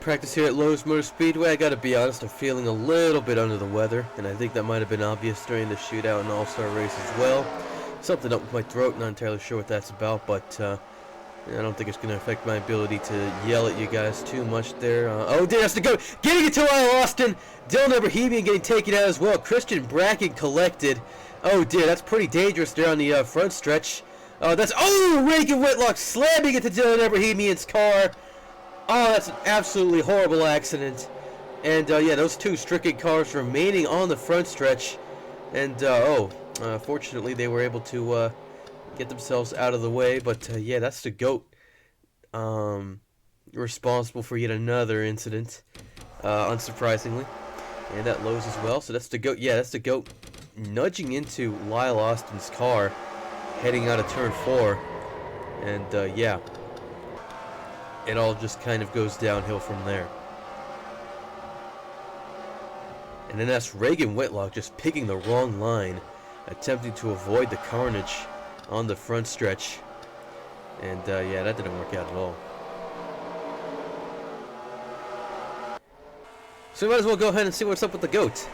practice here at Lowe's Motor Speedway. I gotta be honest, I'm feeling a little bit under the weather, and I think that might have been obvious during the shootout and all-star race as well. Something up with my throat, not entirely sure what that's about, but I don't think it's going to affect my ability to yell at you guys too much there. Oh dear, that's the goat! Getting it to Lyle Austin! Dylan Abrahamian getting taken out as well. Christian Bracken collected. Oh dear, that's pretty dangerous there on the front stretch. Oh, Reagan Whitlock slamming into Dylan Abrahamian's car. Oh, that's an absolutely horrible accident. And yeah, those two stricken cars remaining on the front stretch. And fortunately they were able to get themselves out of the way. But yeah, that's the GOAT responsible for yet another incident, unsurprisingly. And that Lowe's as well. So that's the GOAT. Yeah, that's the GOAT nudging into Lyle Austin's car, heading out of turn 4. And yeah, it all just kind of goes downhill from there. And then that's Reagan Whitlock just picking the wrong line, attempting to avoid the carnage on the front stretch. And yeah, that didn't work out at all. So we might as well go ahead and see what's up with the GOAT.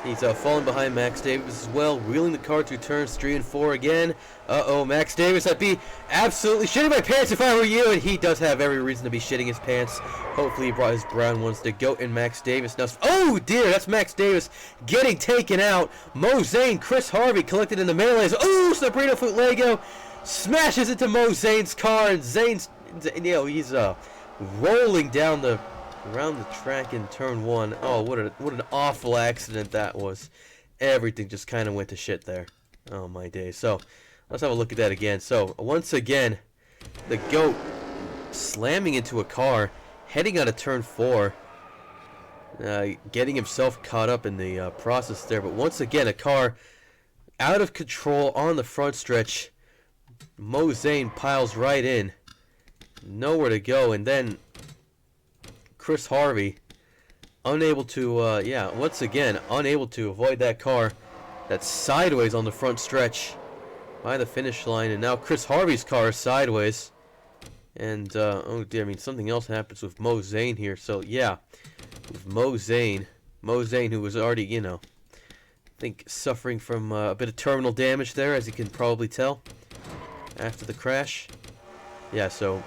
He's falling behind Max Davis as well, wheeling the car through turns 3 and 4 again. Uh-oh, Max Davis, I'd be absolutely shitting my pants if I were you, and he does have every reason to be shitting his pants. Hopefully he brought his brown ones to GOAT and Max Davis. Now, oh dear, that's Max Davis getting taken out. Mo Zane, Chris Harvey collected in the melees. Oh, Sabrina Futlego smashes into Mo Zane's car, and Zane's, you know, he's rolling down around the track in turn 1. Oh, what an awful accident that was. Everything just kind of went to shit there. Oh my days. So let's have a look at that again. So once again, the GOAT slamming into a car, heading out of turn 4, getting himself caught up in the process there. But once again, a car out of control on the front stretch. Mo Zane piles right in, nowhere to go, and then Chris Harvey, unable to, yeah, once again, unable to avoid that car that's sideways on the front stretch by the finish line. And now Chris Harvey's car is sideways. And, oh dear, I mean, something else happens with Mo Zane here. So, yeah, with Mo Zane, who was already, you know, I think suffering from a bit of terminal damage there, as you can probably tell, after the crash. Yeah, so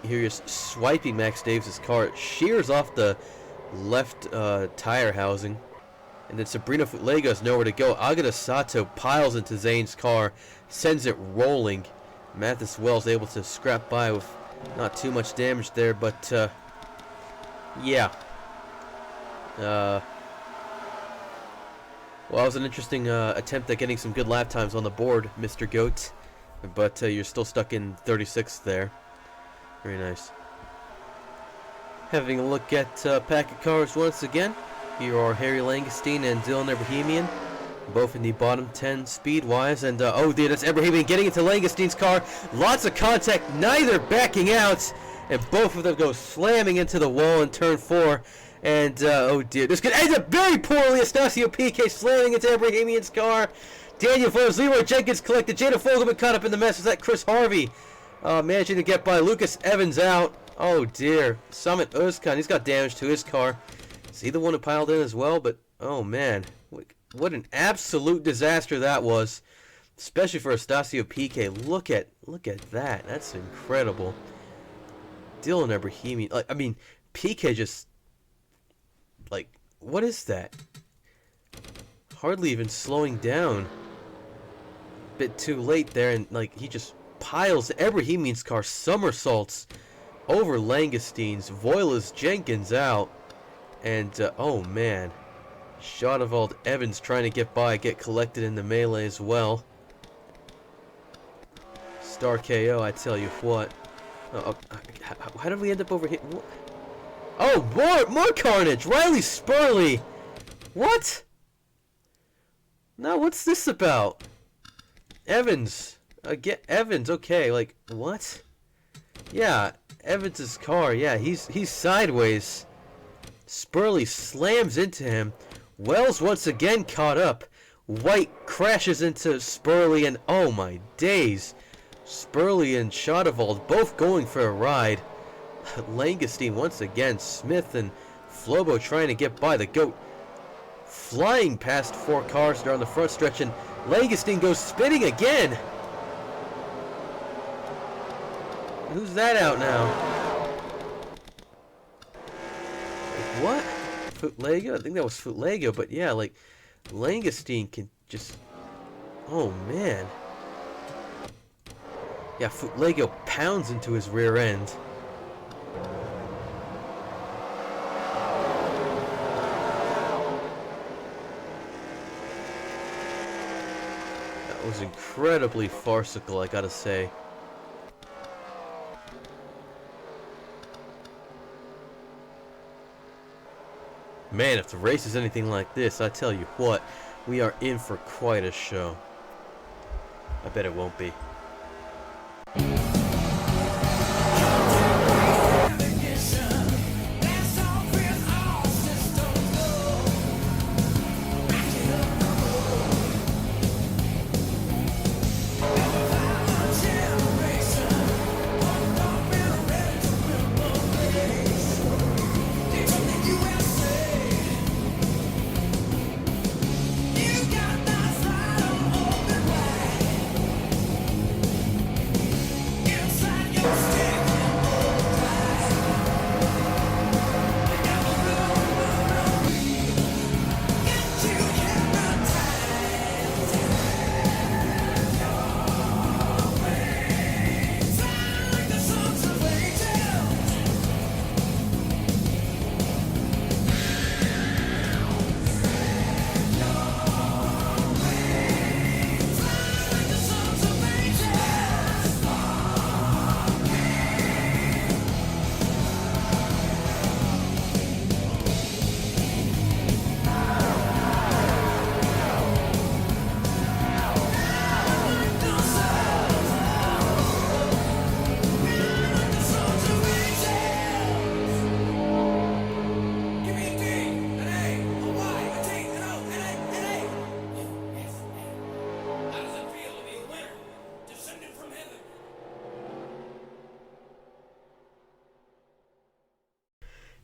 here he's swiping Max Davis' car. It shears off the left tire housing. And then Sabrina Futlego has nowhere to go. Agata Sato piles into Zane's car, sends it rolling. Mathis Wells able to scrap by with not too much damage there, but yeah. Well, that was an interesting attempt at getting some good lap times on the board, Mr. GOAT. But you're still stuck in 36th there. Very nice. Having a look at packet cars once again. Here are Harry Langestein and Dylan Abrahamian, both in the bottom 10 speed-wise. And oh dear, that's Abrahamian getting into Langestein's car. Lots of contact, neither backing out, and both of them go slamming into the wall in turn 4. And oh dear, this could end up very poorly. S.p.A slamming into Abrahamian's car. Daniel Flores, Leroy Jenkins collected. Jada Fogelman caught up in the mess. Is that Chris Harvey managing to get by? Lucas Evans out. Oh dear. Summit Özkan, he's got damage to his car. Is he the one who piled in as well? But oh man, what an absolute disaster that was, especially for S.p.A. Look at that. That's incredible. Dylan Abrahamian. Like, I mean, PK just, like, what is that? Hardly even slowing down. Bit too late there, and like he just piles Abrahamian's car, somersaults over Langestein's. Voiles Jenkins out, and oh man, Shadavald Evans trying to get by, get collected in the melee as well. Star KO, I tell you what. How did we end up over here? Oh, more carnage! Riley Spurley! What? No, what's this about? Evans. Evans, okay, like, what? Yeah, Evans's car, yeah, he's sideways. Spurley slams into him. Wells once again caught up. White crashes into Spurley, and oh my days. Spurley and Shadavald both going for a ride. Langestein once again. Smith and Flobo trying to get by the GOAT. Flying past 4 cars down the front stretch, and Langestein goes spinning again. Who's that out now? Like, what? Footlego? I think that was Footlego, but yeah, like, Langestein can just... Oh, man. Yeah, Footlego pounds into his rear end. That was incredibly farcical, I gotta say. Man, if the race is anything like this, I tell you what, we are in for quite a show. I bet it won't be.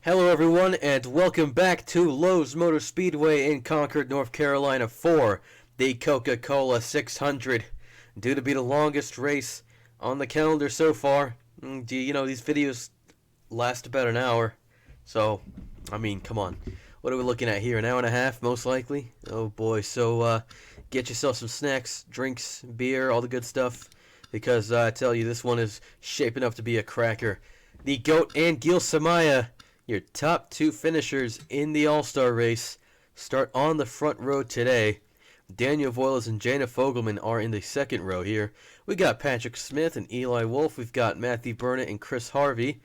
Hello everyone, and welcome back to Lowe's Motor Speedway in Concord, North Carolina for the Coca-Cola 600. Due to be the longest race on the calendar so far. You know, these videos last about an hour. So, I mean, come on. What are we looking at here? An hour and a half, most likely? Oh boy, so get yourself some snacks, drinks, beer, all the good stuff. Because I tell you, this one is shaping up to be a cracker. The GOAT and Gil Samaya, your top 2 finishers in the All-Star race, start on the front row today. Daniel Voiles and Jana Fogelman are in the second row here. We got Patrick Smith and Eli Wolf. We've got Matthew Burnett and Chris Harvey.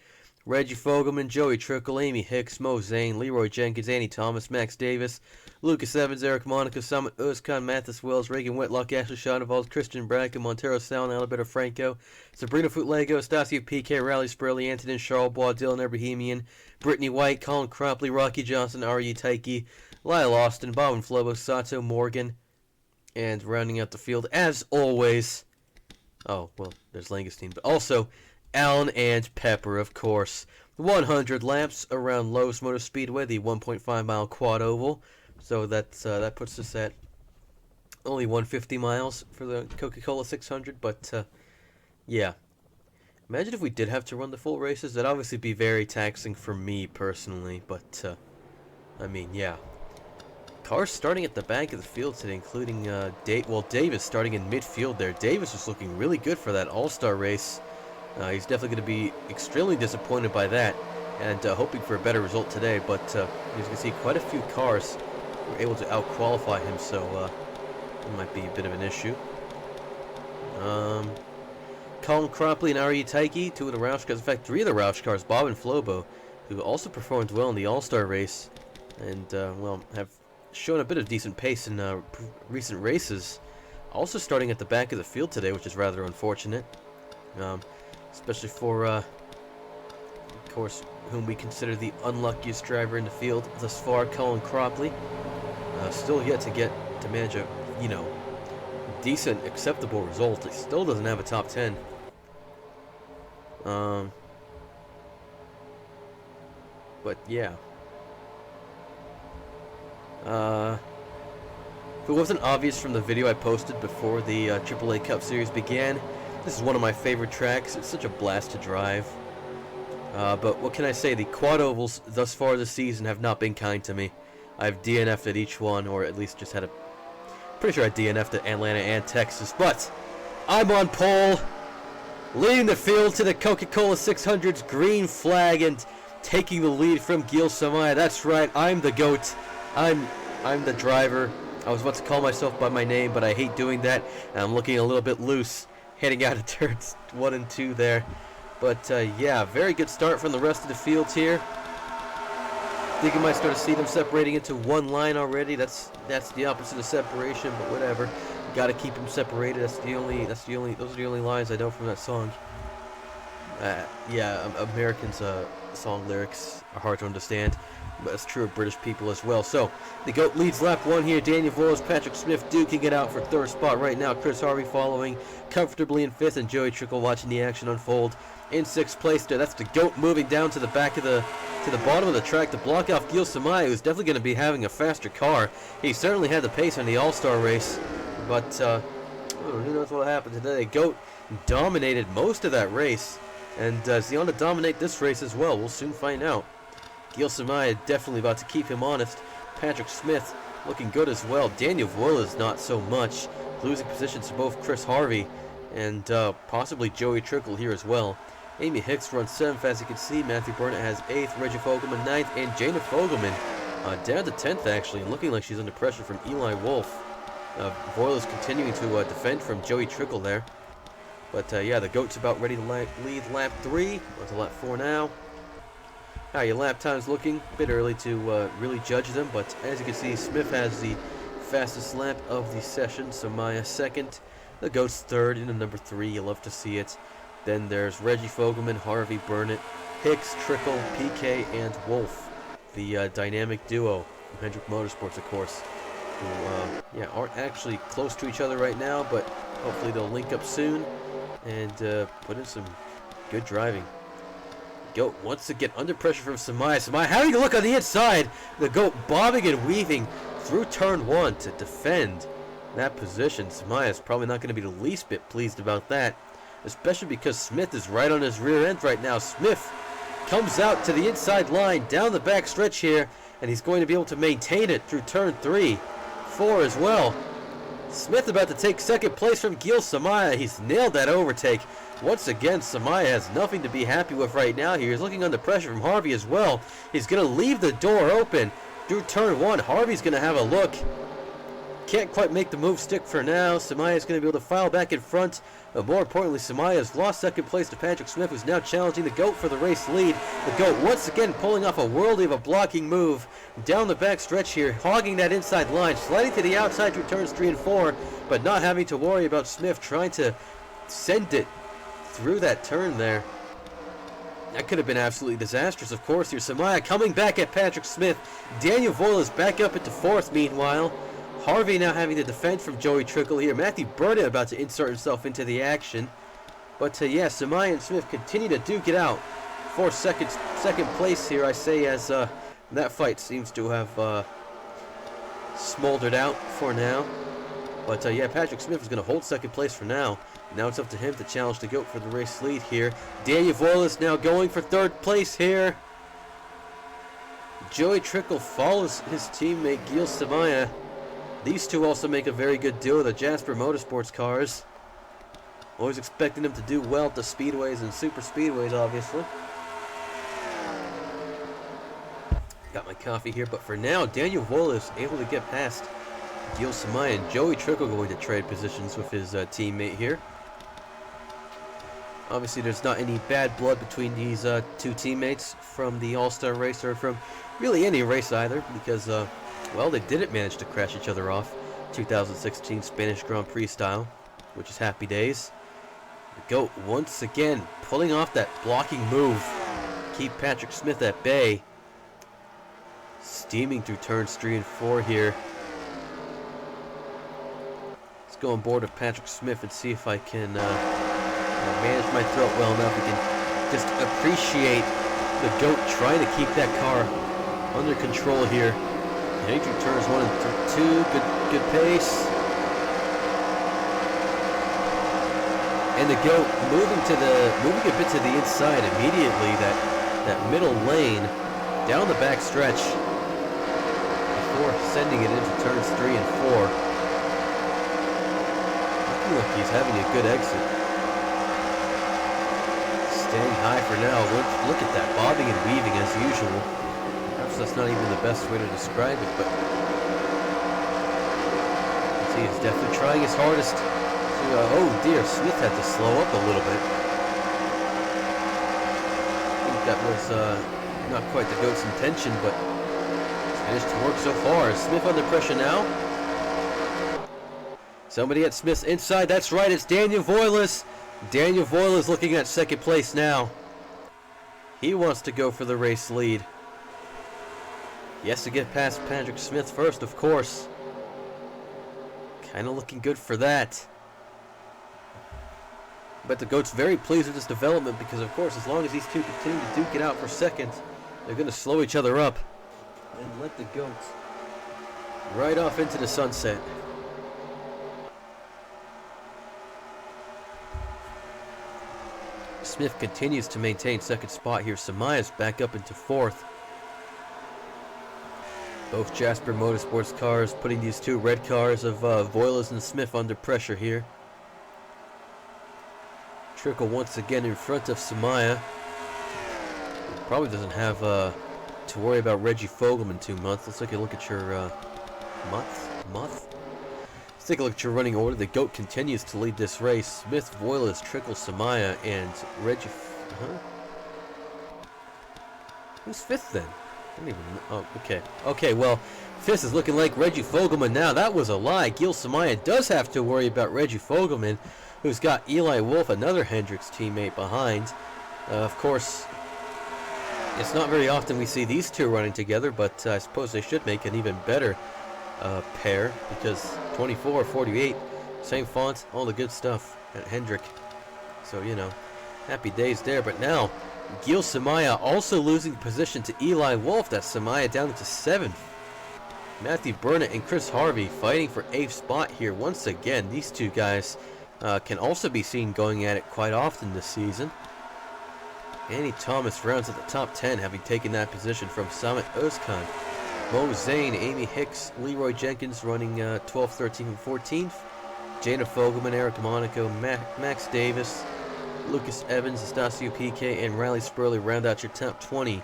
Reggie Fogelman, Joey Trickle, Amy Hicks, Mo Zane, Leroy Jenkins, Andy Thomas, Max Davis, Lucas Evans, Eric Monaco, Summit Uzkan, Mathis Wells, Reagan Whitlock, Ashley Shadovals, Christian Bracken, Montero Sal, Alberto Franco, Sabrina Footlego, Stasio PK, Riley Spurley, Antonin Charlebois, Dylan Bohemian, Brittany White, Colin Cropley, Rocky Johnson, R.U. Taiki, Lyle Austin, Bob and Flobo, Sato Morgan, and rounding out the field, as always, oh, well, there's Langestein, but also Allen and Pepper, of course. 100 laps around Lowe's Motor Speedway, the 1.5-mile quad oval. So that's that puts us at only 150 miles for the Coca-Cola 600. But yeah, imagine if we did have to run the full races. That'd obviously be very taxing for me personally. But I mean, yeah. Cars starting at the back of the field today, including Davis starting in midfield there. Davis was looking really good for that All-Star race. He's definitely going to be extremely disappointed by that, and hoping for a better result today. But as you can see, quite a few cars were able to out-qualify him, so it might be a bit of an issue. Colin Cropley and R.U. Taiki, 2 of the Roush cars, in fact 3 of the Roush cars, Bob and Flobo, who also performed well in the All-Star race, and well, have shown a bit of decent pace in recent races. Also starting at the back of the field today, which is rather unfortunate. Especially for, of course, whom we consider the unluckiest driver in the field thus far, Colin Cropley. Still yet to manage a, you know, decent, acceptable result. He still doesn't have a top 10. But yeah. If it wasn't obvious from the video I posted before the AAA Cup Series began, this is one of my favorite tracks. It's such a blast to drive. But what can I say? The quad ovals thus far this season have not been kind to me. I've DNF'd at each one, or at least just had a... Pretty sure I DNF'd at Atlanta and Texas, but I'm on pole, leading the field to the Coca-Cola 600's green flag and taking the lead from Gil Samaya. That's right, I'm the GOAT. I'm the driver. I was about to call myself by my name, but I hate doing that, and I'm looking a little bit loose, heading out of turns 1 and 2 there. But yeah, very good start from the rest of the field here. I think you might start to see them separating into one line already. That's the opposite of separation, but whatever. Got to keep them separated. Those are the only lines I know from that song. Yeah, Americans' song lyrics are hard to understand, but it's true of British people as well. So the GOAT leads lap 1 here. Daniel Voiles, Patrick Smith duking it out for 3rd spot right now. Chris Harvey following comfortably in 5th, and Joey Trickle watching the action unfold in 6th place there. That's the GOAT moving down to the back of the bottom of the track to block off Gil Samaya, who's definitely going to be having a faster car. He certainly had the pace in the All-Star race, but who knows what will happen today. GOAT dominated most of that race, and is he on to dominate this race as well? We'll soon find out. Gil Samaya definitely about to keep him honest. Patrick Smith looking good as well. Daniel Voiles not so much, losing positions to both Chris Harvey and possibly Joey Trickle here as well. Amy Hicks runs 7th, as you can see. Matthew Burnett has 8th, Reggie Fogelman 9th, and Jana Fogelman down to 10th actually, and looking like she's under pressure from Eli Wolf. Voiles continuing to defend from Joey Trickle there. But yeah, the GOAT's about ready to lead lap 3. We're to lap 4 now. How your lap time's looking? A bit early to really judge them, but as you can see, Smith has the fastest lap of the session. Samaya 2nd, the GOAT's 3rd, and the number 3. You love to see it. Then there's Reggie Fogelman, Harvey Burnett, Hicks, Trickle, PK, and Wolf, the dynamic duo from Hendrick Motorsports, of course, who yeah, aren't actually close to each other right now, but hopefully they'll link up soon and put in some good driving. GOAT once again under pressure from Samaya. Samaya having a look on the inside. The GOAT bobbing and weaving through turn 1 to defend that position. Samaya is probably not going to be the least bit pleased about that, especially because Smith is right on his rear end right now. Smith comes out to the inside line down the back stretch here, and he's going to be able to maintain it through turn 3, 4 as well. Smith about to take 2nd place from Gil Samaya. He's nailed that overtake. Once again, Samaya has nothing to be happy with right now here. He's looking under pressure from Harvey as well. He's going to leave the door open through turn 1. Harvey's going to have a look. Can't quite make the move stick for now. Samaya is going to be able to file back in front. But more importantly, Samaya has lost 2nd place to Patrick Smith, who's now challenging the GOAT for the race lead. The GOAT once again pulling off a worldly of a blocking move down the back stretch here, hogging that inside line, sliding to the outside through turns 3 and 4, but not having to worry about Smith trying to send it through that turn there. That could have been absolutely disastrous, of course. Here's Samaya coming back at Patrick Smith. Daniel Voiles back up into 4th meanwhile. Harvey now having to defend from Joey Trickle here. Matthew Burnett about to insert himself into the action. But yeah, Samaya and Smith continue to duke it out for second place here, I say, as that fight seems to have smoldered out for now. But yeah, Patrick Smith is going to hold 2nd place for now. Now it's up to him to challenge the GOAT for the race lead here. Daniel Voiles now going for 3rd place here. Joey Trickle follows his teammate Gil Samaya. These two also make a very good duo, the Jasper Motorsports cars. Always expecting them to do well at the speedways and super speedways, obviously. Got my coffee here, but for now, Daniel Voiles able to get past Gil Samaya, and Joey Trickle going to trade positions with his teammate here. Obviously, there's not any bad blood between these two teammates from the All-Star race, or from really any race either, because well, they didn't manage to crash each other off 2016 Spanish Grand Prix style, which is happy days. The GOAT once again pulling off that blocking move. Keep Patrick Smith at bay. Steaming through turns 3 and 4 here. Let's go on board with Patrick Smith and see if I can manage my throat well enough. We can just appreciate The GOAT trying to keep that car under control here. Entry turns 1 and 2. Good pace. And the GOAT moving a bit to the inside immediately. That middle lane down the back stretch before sending it into turns 3 and 4. Looking like he's having a good exit. Staying high for now. Look at that, bobbing and weaving as usual. Perhaps that's not even the best way to describe it, but he is definitely trying his hardest to. Oh dear, Smith had to slow up a little bit. I think that was not quite the GOAT's intention, but it's managed to work so far. Is Smith under pressure now? Somebody at Smith's inside. That's right, it's Daniel Voiles. Daniel Voiles looking at second place now. He wants to go for the race lead. He has to get past Patrick Smith first, of course. Kind of looking good for that. But the GOAT's very pleased with this development because, of course, as long as these two continue to duke it out for second, they're going to slow each other up and let the GOAT right off into the sunset. Smith continues to maintain second spot here. Samaya's back up into fourth. Both Jasper Motorsports cars putting these two red cars of Voiles and Smith under pressure here. Trickle once again in front of Samaya. Probably doesn't have to worry about Reggie Fogelman too much. Let's take a look at your month. Let's take a look at your running order. The GOAT continues to lead this race. Smith, Voiles, Trickle, Samaya, and Reggie. Who's fifth then? I don't even know. Oh, okay. Okay, well, fifth is looking like Reggie Fogelman now. That was a lie. Gil Samaya does have to worry about Reggie Fogelman, who's got Eli Wolf, another Hendricks teammate, behind. Of course, it's not very often we see these two running together, but I suppose they should make an even better pair, because 24, 48, same font, all the good stuff at Hendrick. So, you know, happy days there. But now, Gil Samaya also losing position to Eli Wolf. That's Samaya down into 7th. Matthew Burnett and Chris Harvey fighting for 8th spot here. Once again, these two guys can also be seen going at it quite often this season. Andy Thomas rounds at the top 10, having taken that position from Samit Özkan. Mo Zane, Amy Hicks, Leroy Jenkins running 12th, 13th, and 14th. Jana Fogelman, Eric Monaco, Max Davis, Lucas Evans, Estacio PK, and Riley Spurley round out your top 20.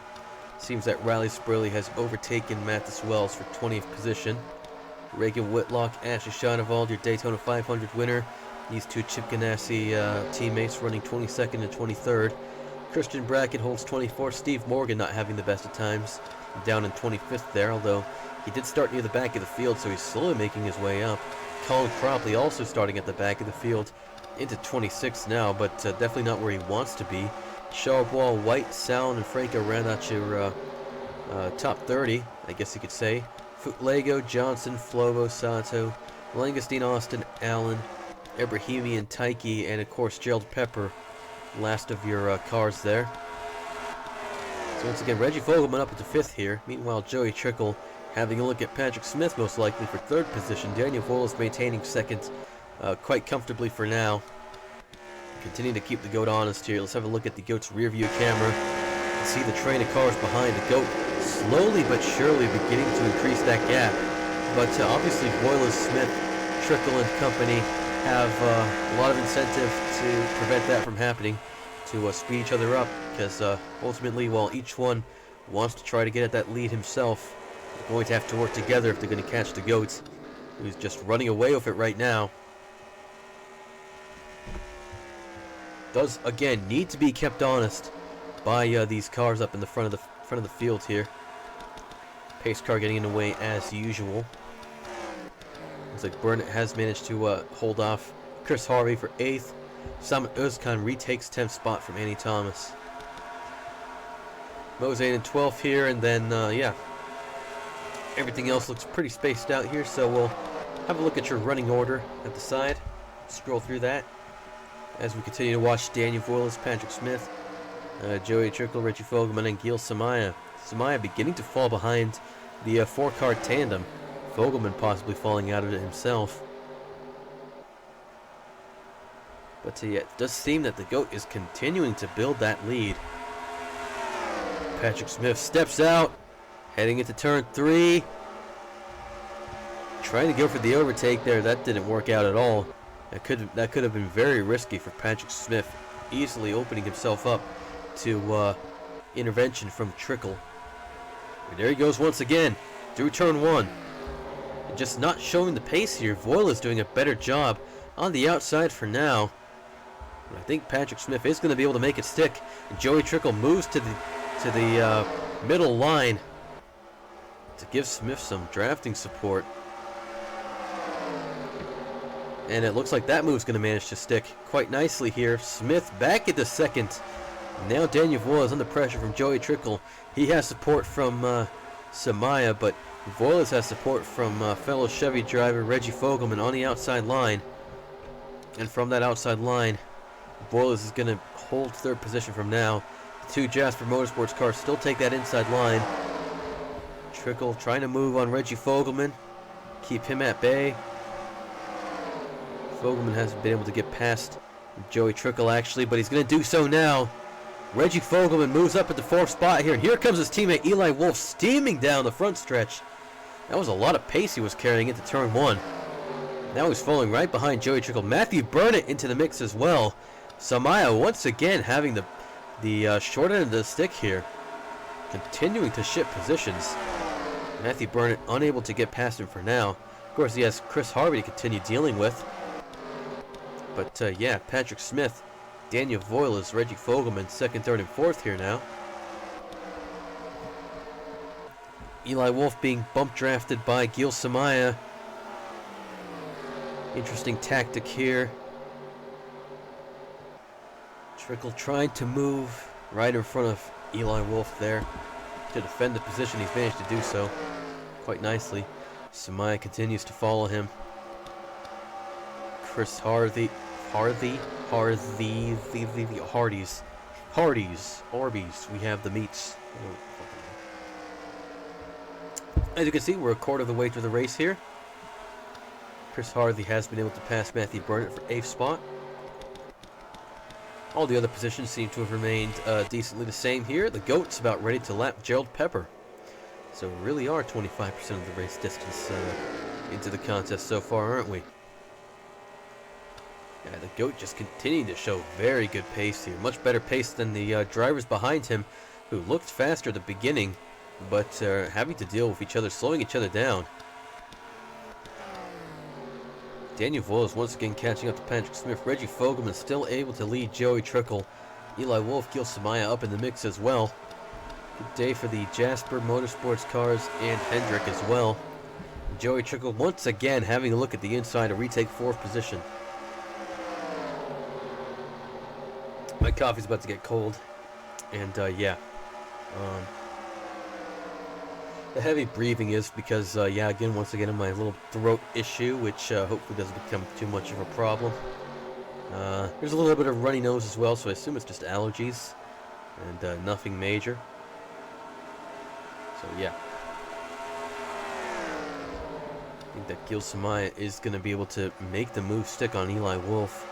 Seems that Riley Spurley has overtaken Mathis Wells for 20th position. Reagan Whitlock, Ashley Schonewald, your Daytona 500 winner. These two Chip Ganassi teammates running 22nd and 23rd. Christian Brackett holds 24th. Steve Morgan not having the best of times, down in 25th there, although he did start near the back of the field, so he's slowly making his way up. Colin Cropley also starting at the back of the field, into 26th now, but definitely not where he wants to be. Charbonneau, White, Sallin, and Franco round out your top 30, I guess you could say. Lego, Johnson, Flovo, Sato, Langestein, Austin, Allen, Ibrahimi, and Taiki, and of course Gerald Pepper, last of your cars there. So once again, Reggie Fogelman up into 5th here. Meanwhile, Joey Trickle having a look at Patrick Smith, most likely for 3rd position. Daniel Voiles maintaining 2nd quite comfortably for now. Continue to keep the GOAT honest here. Let's have a look at the GOAT's rear view camera. See the train of cars behind the GOAT slowly but surely beginning to increase that gap. But obviously Voiles, Smith, Trickle, and company have a lot of incentive to prevent that from happening, to speed each other up, because ultimately, while each one wants to try to get at that lead himself, they're going to have to work together if they're going to catch the GOAT, who's just running away with it right now. Does again need to be kept honest by these cars up in the front of the field here. Pace car getting in the way as usual. Looks like Burnett has managed to hold off Chris Harvey for 8th. Samit Özkan retakes 10th spot from Andy Thomas. Mosaic in 12th here, and then yeah, everything else looks pretty spaced out here. So we'll have a look at your running order at the side. Scroll through that as we continue to watch Daniel Voiles, Patrick Smith, Joey Trickle, Richie Fogelman, and Gil Samaya. Samaya beginning to fall behind the four-car tandem. Fogelman possibly falling out of it himself. But yeah, it does seem that the GOAT is continuing to build that lead. Patrick Smith steps out, heading into turn 3. Trying to go for the overtake there. That didn't work out at all. That could have been very risky for Patrick Smith, easily opening himself up to intervention from Trickle. And there he goes once again through turn 1. And just not showing the pace here. Voyle is doing a better job on the outside for now. But I think Patrick Smith is going to be able to make it stick. And Joey Trickle moves to the middle line to give Smith some drafting support. And it looks like that move's going to manage to stick quite nicely here. Smith back into second. Now Daniel Voyle is under pressure from Joey Trickle. He has support from Samaya, but Voyle has support from fellow Chevy driver Reggie Fogelman on the outside line. And from that outside line, Voyle is going to hold third position from now. The two Jasper Motorsports cars still take that inside line. Trickle trying to move on Reggie Fogelman, keep him at bay. Fogelman hasn't been able to get past Joey Trickle actually, but he's going to do so now. Reggie Fogelman moves up at the 4th spot here, and here comes his teammate Eli Wolf steaming down the front stretch. That was a lot of pace he was carrying into turn 1. Now he's falling right behind Joey Trickle. Matthew Burnett into the mix as well. Samaya once again having the short end of the stick here, continuing to shift positions. Matthew Burnett unable to get past him for now. Of course, he has Chris Harvey to continue dealing with. But yeah, Patrick Smith, Daniel Voyle is Reggie Fogelman, 2nd, 3rd, and 4th here now. Eli Wolf being bump drafted by Gil Samaya. Interesting tactic here. Trickle trying to move right in front of Eli Wolf there to defend the position. He's managed to do so quite nicely. Samaya continues to follow him. Chris Harvey, Arby's. We have the meats. As you can see, we're a quarter of the way through the race here. Chris Harvey has been able to pass Matthew Burnett for 8th spot. All the other positions seem to have remained decently the same here. The GOAT's about ready to lap Gerald Pepper. So we really are 25% of the race distance into the contest so far, aren't we? Yeah, the GOAT just continuing to show very good pace here. Much better pace than the drivers behind him, who looked faster at the beginning, but having to deal with each other, slowing each other down. Daniel Voyle is once again catching up to Patrick Smith. Reggie Fogelman still able to lead Joey Trickle. Eli Wolf, Gil Samaya up in the mix as well. Good day for the Jasper Motorsports cars and Hendrick as well. Joey Trickle once again having a look at the inside to retake 4th position. My coffee's about to get cold, and yeah, the heavy breathing is because, yeah, again, once again, my little throat issue, which hopefully doesn't become too much of a problem. There's a little bit of runny nose as well, so I assume it's just allergies, and nothing major. So yeah, I think that Gil Samaya is going to be able to make the move stick on Eli Wolf.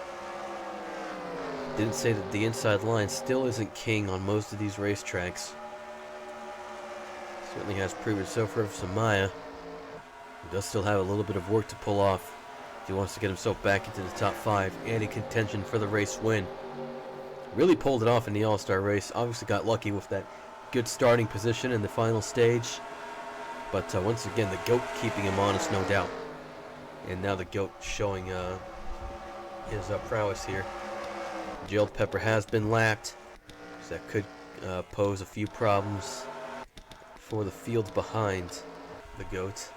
Didn't say that the inside line still isn't king on most of these racetracks. Certainly has proven so far for Samaya. He does still have a little bit of work to pull off if he wants to get himself back into the top 5 and in contention for the race win. Really pulled it off in the All-Star race. Obviously got lucky with that good starting position in the final stage. But once again, the GOAT keeping him honest, no doubt. And now the GOAT showing his prowess here. Gerald Pepper has been lapped, so that could pose a few problems for the field behind the GOAT.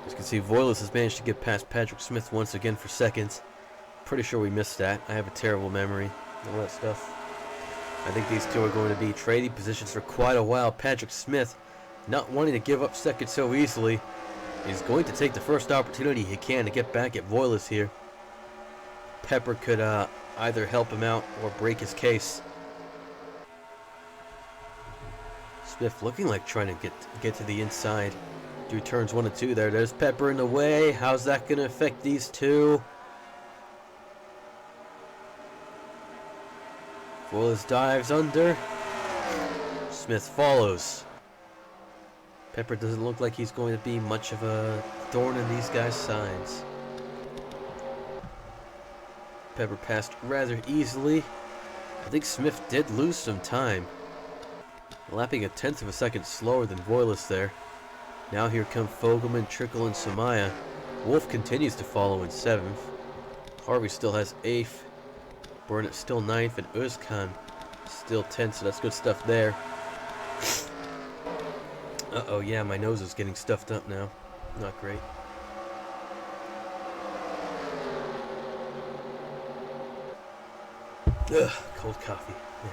As you can see, Voiles has managed to get past Patrick Smith once again for 2nd. Pretty sure we missed that. I have a terrible memory, all that stuff. I think these two are going to be trading positions for quite a while. Patrick Smith not wanting to give up 2nd so easily. He's going to take the first opportunity he can to get back at Voiles here. Pepper could either help him out or break his case. Smith looking like trying to get to the inside. Through turns 1 and 2 there. There's Pepper in the way. How's that going to affect these two? Voiles dives under. Smith follows. Pepper doesn't look like he's going to be much of a thorn in these guys' sides. Pepper passed rather easily. I think Smith did lose some time. Lapping 1/10 of a second slower than Voiles there. Now here come Fogelman, Trickle, and Samaya. Wolf continues to follow in 7th. Harvey still has 8th. Burnett still 9th, and Özkan still 10th, so that's good stuff there. Uh-oh, yeah, my nose is getting stuffed up now. Not great. Ugh, cold coffee. Yeah.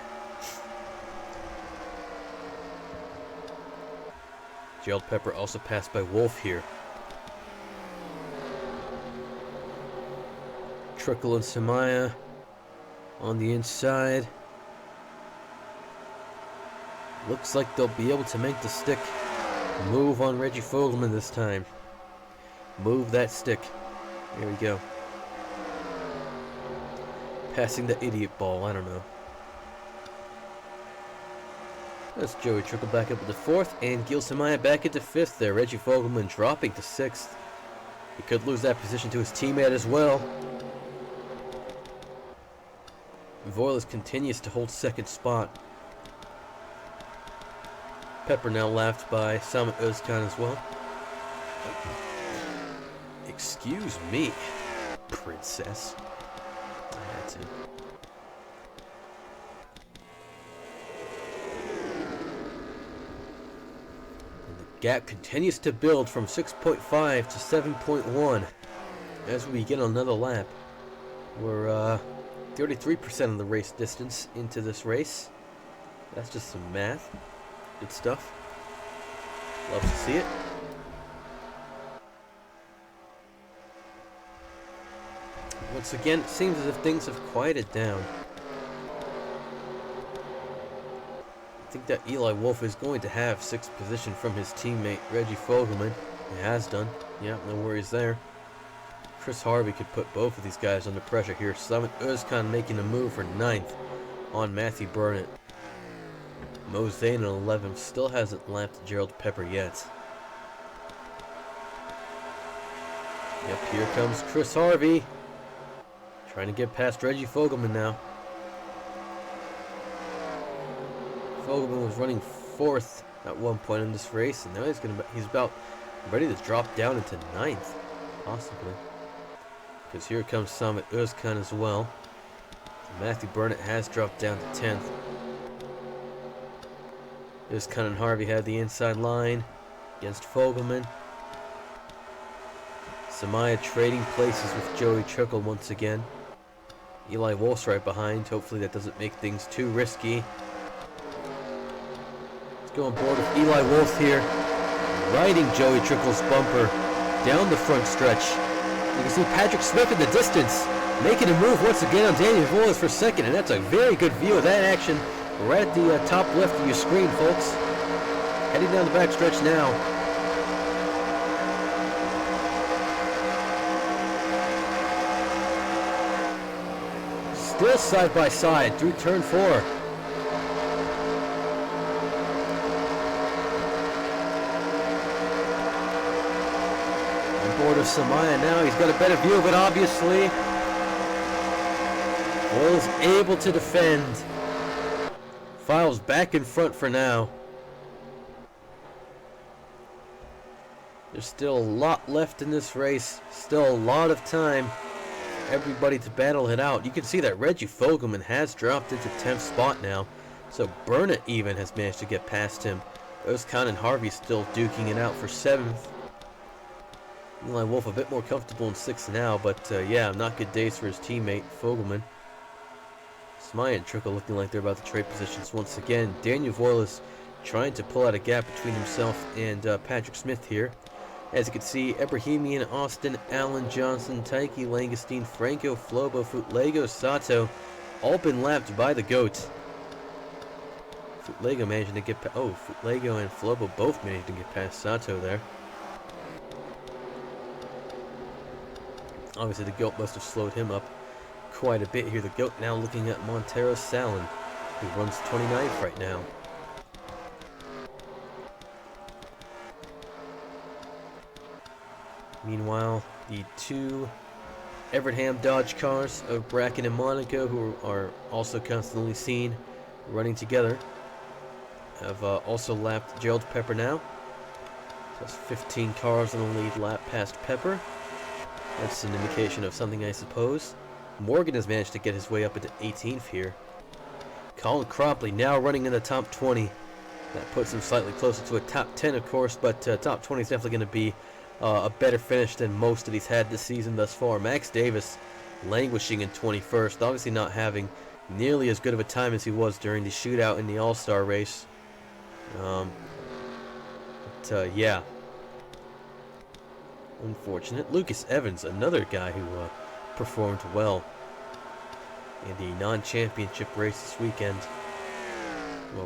Gerald Pepper also passed by Wolf here. Trickle and Samaya on the inside. Looks like they'll be able to make the stick move on Reggie Fogelman this time. Move that stick. There we go. Passing the idiot ball, I don't know. That's Joey Trickle back up to 4th, and Gil Samaya back into 5th there. Reggie Fogelman dropping to 6th. He could lose that position to his teammate as well. Voiles continues to hold 2nd spot. Pepper now lapped by Samet Özkan as well. Excuse me, princess. I had to. Gap continues to build from 6.5 to 7.1 as we begin another lap. We're 33% of the race distance into this race. That's just some math. Good stuff. Love to see it. Once again, it seems as if things have quieted down. I think that Eli Wolf is going to have 6th position from his teammate Reggie Fogelman. He has done. Yeah, no worries there. Chris Harvey could put both of these guys under pressure here. Samet Özkan making a move for 9th on Matthew Burnett. Mo Zane in 11th still hasn't lapped Gerald Pepper yet. Yep, here comes Chris Harvey. Trying to get past Reggie Fogelman now. Fogelman was running 4th at one point in this race, and now he's about ready to drop down into 9th, possibly. Because here comes Samet Özkan as well. Matthew Burnett has dropped down to 10th. Özkan and Harvey had the inside line against Fogelman. Samaya trading places with Joey Trickle once again. Eli Wolf's right behind. Hopefully that doesn't make things too risky. Go on board with Eli Wolf here, riding Joey Trickle's bumper down the front stretch. You can see Patrick Smith in the distance, making a move once again on Daniel Voiles for 2nd, and that's a very good view of that action right at the top left of your screen, folks. Heading down the back stretch now. Still side by side through turn 4. Board of Samaya now. He's got a better view of it, obviously. Voiles able to defend. Files back in front for now. There's still a lot left in this race. Still a lot of time for everybody to battle it out. You can see that Reggie Fogelman has dropped into 10th spot now. So Burnett even has managed to get past him. Özkan and Harvey still duking it out for 7th. Eli Wolf a bit more comfortable in 6th now, but yeah, not good days for his teammate, Fogelman. Samaya and Trickle looking like they're about to trade positions once again. Daniel Voiles trying to pull out a gap between himself and Patrick Smith here. As you can see, Ebrahimian, Austin, Allen, Johnson, Taiki, Langestein, Franco, Flobo, Lego, Sato, all been lapped by the GOAT. Lego managing to get Lego and Flobo both managed to get past Sato there. Obviously the GOAT must have slowed him up quite a bit here. The GOAT now looking at Montero Salin, who runs 29th right now. Meanwhile, the two Evernham Dodge cars of Bracken and Monaco, who are also constantly seen running together, have also lapped Gerald Pepper now. So that's 15 cars on the lead lap past Pepper. That's an indication of something, I suppose. Morgan has managed to get his way up into 18th here. Colin Cropley now running in the top 20. That puts him slightly closer to a top 10, of course, but top 20 is definitely going to be a better finish than most that he's had this season thus far. Max Davis languishing in 21st, obviously not having nearly as good of a time as he was during the shootout in the All-Star race. Yeah. Unfortunate. Lucas Evans, another guy who performed well in the non-championship race this weekend.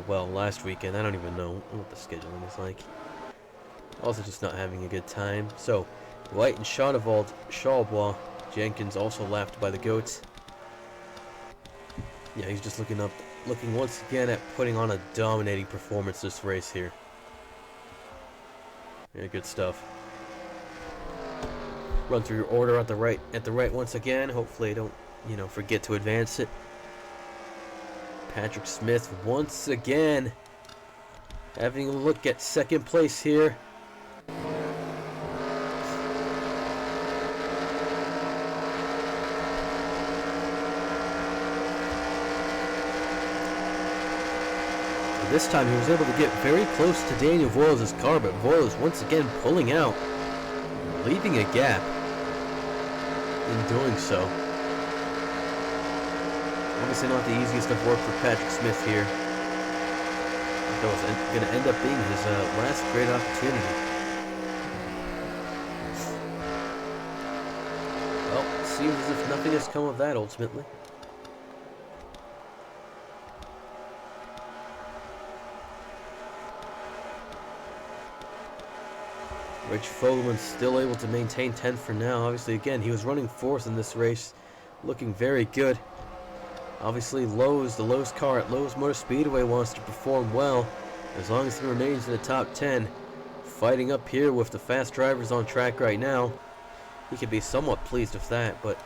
Well, last weekend. I don't even know what the scheduling is like. Also just not having a good time. So, White and Chaubois, Jenkins also lapped by the GOAT. Yeah, he's just looking once again at putting on a dominating performance this race here. Yeah, good stuff. Run through your order at the right once again. Hopefully I don't, forget to advance it. Patrick Smith once again having a look at second place here. This time he was able to get very close to Daniel Voiles' car, but Voiles once again pulling out, leaving a gap in doing so. Obviously not the easiest of work for Patrick Smith here. That was going to end up being his last great opportunity. Well, it seems as if nothing has come of that ultimately. Rich Fogelman still able to maintain 10th for now. Obviously, again, he was running 4th in this race, looking very good. Obviously, the Lowe's car at Lowe's Motor Speedway wants to perform well, as long as he remains in the top 10. Fighting up here with the fast drivers on track right now, he could be somewhat pleased with that, but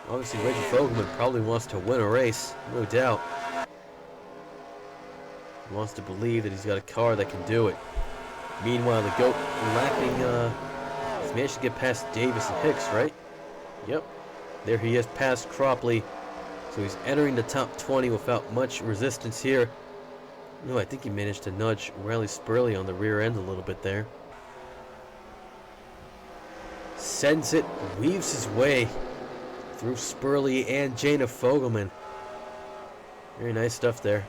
obviously Reggie Fogelman probably wants to win a race, no doubt. He wants to believe that he's got a car that can do it. Meanwhile, the GOAT lapping, he's managed to get past Davis and Hicks, right? Yep. There he is, past Cropley. So he's entering the top 20 without much resistance here. No, I think he managed to nudge Riley Spurley on the rear end a little bit there. Sends it, weaves his way through Spurley and Jana Fogelman. Very nice stuff there.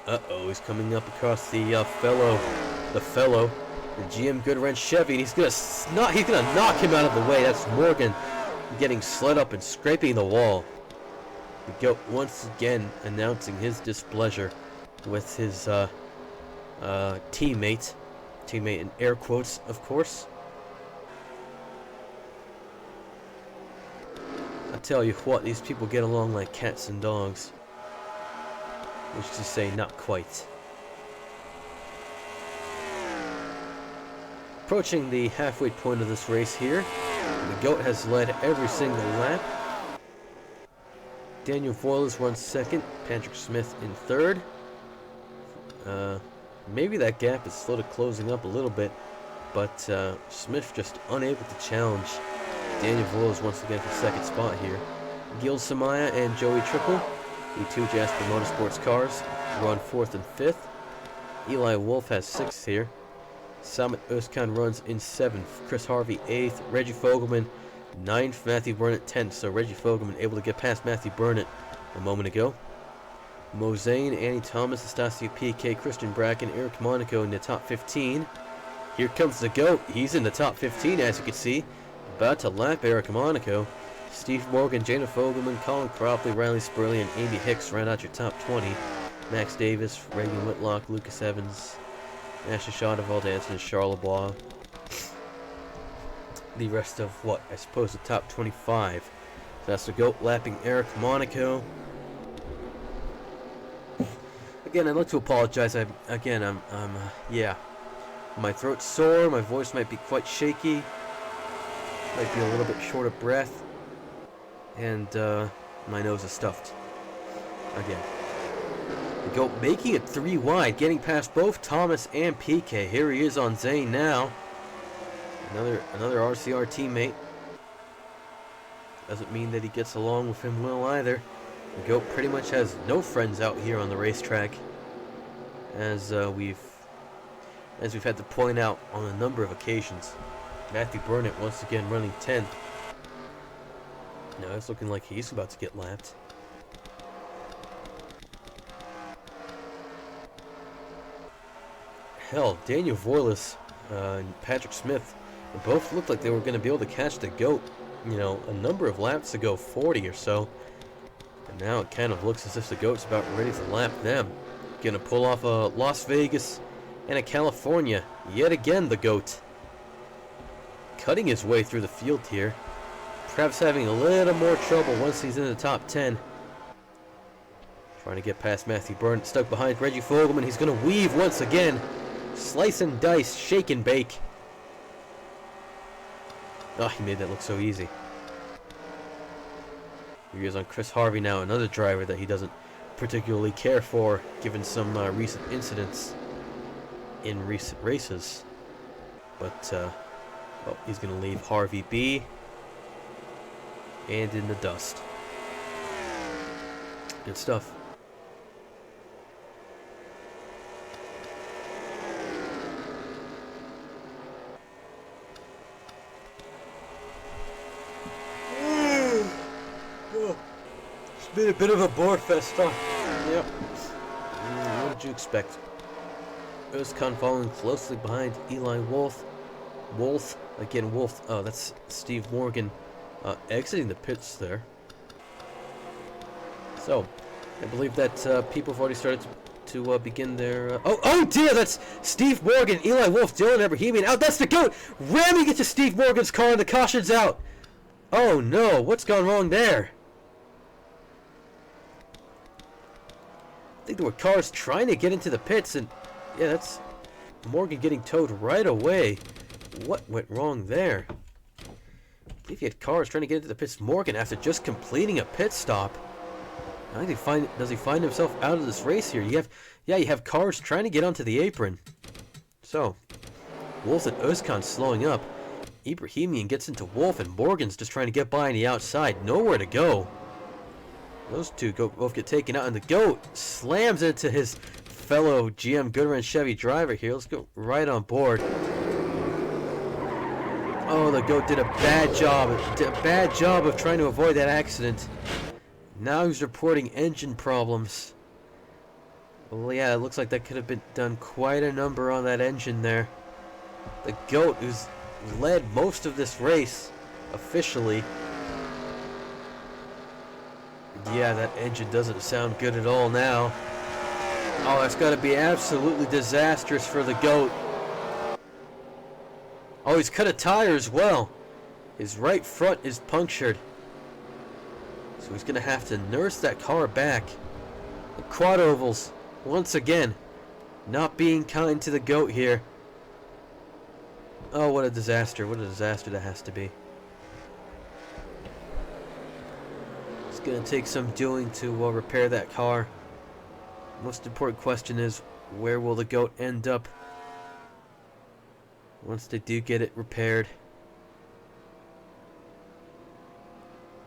Uh-oh, he's coming up across the fellow, the GM Goodwrench Chevy, and he's gonna knock him out of the way. That's Morgan getting slid up and scraping the wall. The GOAT once again announcing his displeasure with his teammate in air quotes, of course. I tell you what, these people get along like cats and dogs. Which is to say, not quite. Approaching the halfway point of this race here, the GOAT has led every single lap. Daniel Voiles runs second, Patrick Smith in third. Maybe that gap is sort of closing up a little bit, but Smith just unable to challenge Daniel Voiles once again for second spot here. Gil Samaya and Joey Triple, the two Jasper Motorsports cars, run 4th and 5th. Eli Wolf has 6th here. Samit Özkan runs in 7th. Chris Harvey 8th. Reggie Fogelman 9th. Matthew Burnett 10th. So Reggie Fogelman able to get past Matthew Burnett a moment ago. Mosane, Annie Thomas, Estacio PK, Christian Bracken, Eric Monaco in the top 15. Here comes the GOAT. He's in the top 15, as you can see. About to lap Eric Monaco. Steve Morgan, Jana Fogelman, Colin Cropley, Riley Spurley, and Amy Hicks round out your top 20. Max Davis, Reagan Whitlock, Lucas Evans, Ashley Shaw, Valdanson, and Charles Bois. The rest of what? I suppose the top 25. So that's the GOAT lapping Eric Monaco. Again, I'd like to apologize. Yeah. My throat's sore, my voice might be quite shaky. Might be a little bit short of breath. And my nose is stuffed. Again. The GOAT making it 3 wide, getting past both Thomas and PK. Here he is on Zane now. Another RCR teammate. Doesn't mean that he gets along with him well either. The GOAT pretty much has no friends out here on the racetrack. As we've had to point out on a number of occasions. Matthew Burnett once again running 10th. Now it's looking like he's about to get lapped. Hell, Daniel Voiles and Patrick Smith both looked like they were going to be able to catch the GOAT, you know, a number of laps ago, 40 or so. And now it kind of looks as if the GOAT's about ready to lap them. Going to pull off a Las Vegas and a California. Yet again, the GOAT. Cutting his way through the field here. Perhaps having a little more trouble once he's in the top 10. Trying to get past Matthew Burnett. Stuck behind Reggie Fogelman. He's going to weave once again. Slice and dice. Shake and bake. Oh, he made that look so easy. Here he is on Chris Harvey now. Another driver that he doesn't particularly care for, given some recent incidents in recent races. But, well, he's going to leave Harvey be. And in the dust. Good stuff. It's been a bit of a bore fest, huh? Yep. What did you expect? Özkan following closely behind Eli Wolf. Again, Wolf. Oh, that's Steve Morgan exiting the pits there. So, I believe that people have already started to begin their... Oh dear, that's Steve Morgan, Eli Wolf, Dylan Abrahamian. Out, that's the GOAT! Ramming into Steve Morgan's car and the caution's out! Oh no, what's gone wrong there? I think there were cars trying to get into the pits, and yeah, that's Morgan getting towed right away. What went wrong there? I believe he had cars trying to get into the pits. Morgan, after just completing a pit stop, I think does he find himself out of this race here? You have cars trying to get onto the apron. So, Wolf and Özkan slowing up. Ibrahimian gets into Wolf, and Morgan's just trying to get by on the outside. Nowhere to go. Those two both get taken out, and the GOAT slams into his fellow GM Goodwrench Chevy driver here. Let's go right on board. Oh, the GOAT did a bad job of trying to avoid that accident. Now he's reporting engine problems. Well, yeah, it looks like that could have been done quite a number on that engine there. The GOAT, who's led most of this race officially. Yeah, that engine doesn't sound good at all now. Oh, that's got to be absolutely disastrous for the GOAT. Oh, he's cut a tire as well. His right front is punctured. So he's going to have to nurse that car back. The quad ovals, once again, not being kind to the GOAT here. Oh, what a disaster. What a disaster that has to be. It's going to take some doing to repair that car. Most important question is, where will the GOAT end up once they do get it repaired?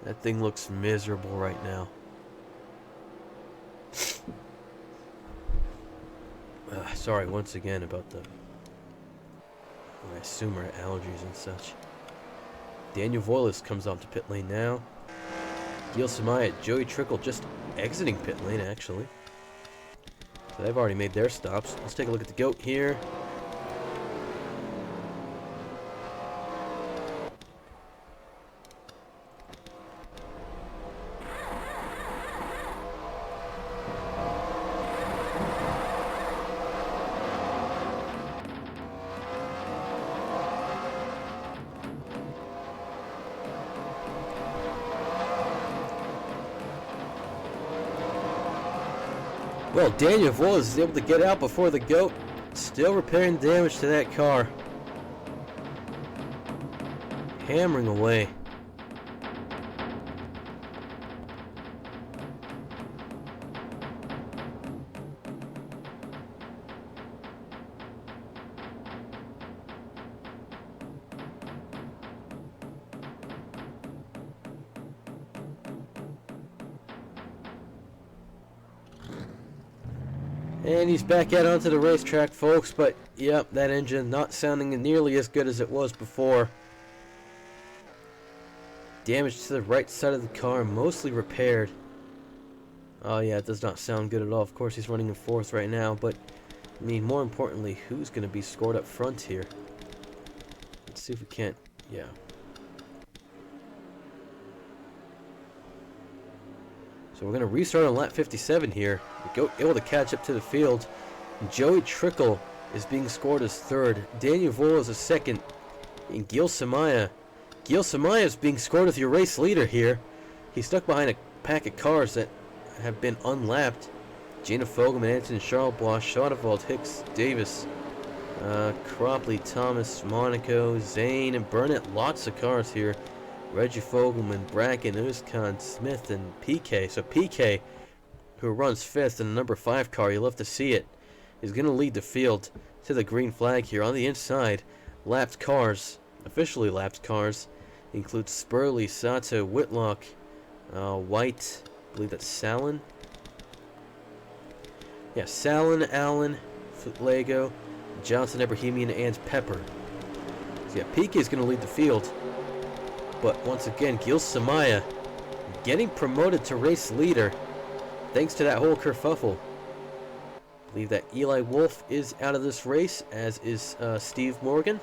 That thing looks miserable right now. Sorry once again about the... I assume are allergies and such. Daniel Voiles comes off to pit lane now. Gil Samaya, Joey Trickle just exiting pit lane actually. So they've already made their stops. Let's take a look at the GOAT here. Well, Daniel Volas is able to get out before the GOAT. Still repairing damage to that car. Hammering away. And he's back out onto the racetrack, folks, but yep, that engine not sounding nearly as good as it was before. Damage to the right side of the car, mostly repaired. Oh yeah, it does not sound good at all. Of course, he's running in fourth right now, but I mean, more importantly, who's going to be scored up front here? Let's see if we can't, yeah. So we're going to restart on lap 57 here. Go able to catch up to the field. Joey Trickle is being scored as third. Daniel Volas is second. And Gil Samaya. Gil Samaya is being scored as your race leader here. He's stuck behind a pack of cars that have been unlapped. Gina Fogelman, Anton Charlebois, Schottewald, Hicks, Davis, Cropley, Thomas, Monaco, Zane, and Burnett. Lots of cars here. Reggie Fogelman, Bracken, Uzkan, Smith, and PK. So PK, who runs fifth in the number 5 car, you love to see it, is going to lead the field to the green flag here. On the inside, lapped cars, officially lapped cars, include Spurley, Sato, Whitlock, White, I believe that's Salin. Yeah, Salin, Allen, Lego, Johnson, Ebrahimian, and Pepper. So yeah, PK is going to lead the field. But once again, Gil Samaya getting promoted to race leader thanks to that whole kerfuffle. I believe that Eli Wolf is out of this race, as is Steve Morgan.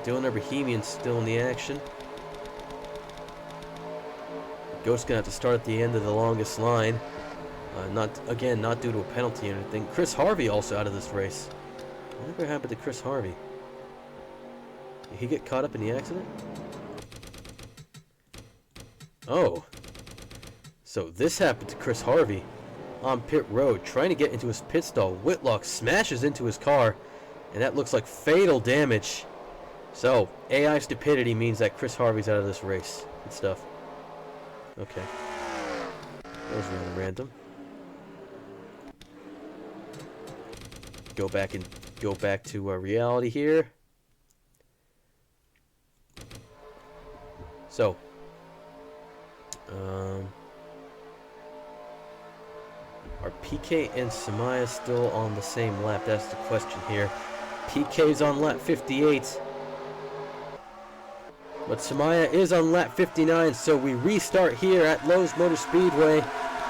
Dylan Ebrahimian still in the action. Ghost's gonna have to start at the end of the longest line. Not due to a penalty or anything. Chris Harvey also out of this race. Whatever happened to Chris Harvey? Did he get caught up in the accident? Oh. So this happened to Chris Harvey on pit road, trying to get into his pit stall. Whitlock smashes into his car, and that looks like fatal damage. So, AI stupidity means that Chris Harvey's out of this race and stuff. Okay. That was really random. Go back to reality here. So, are PK and Samaya still on the same lap? That's the question here. PK's on lap 58. But Samaya is on lap 59, so we restart here at Lowe's Motor Speedway.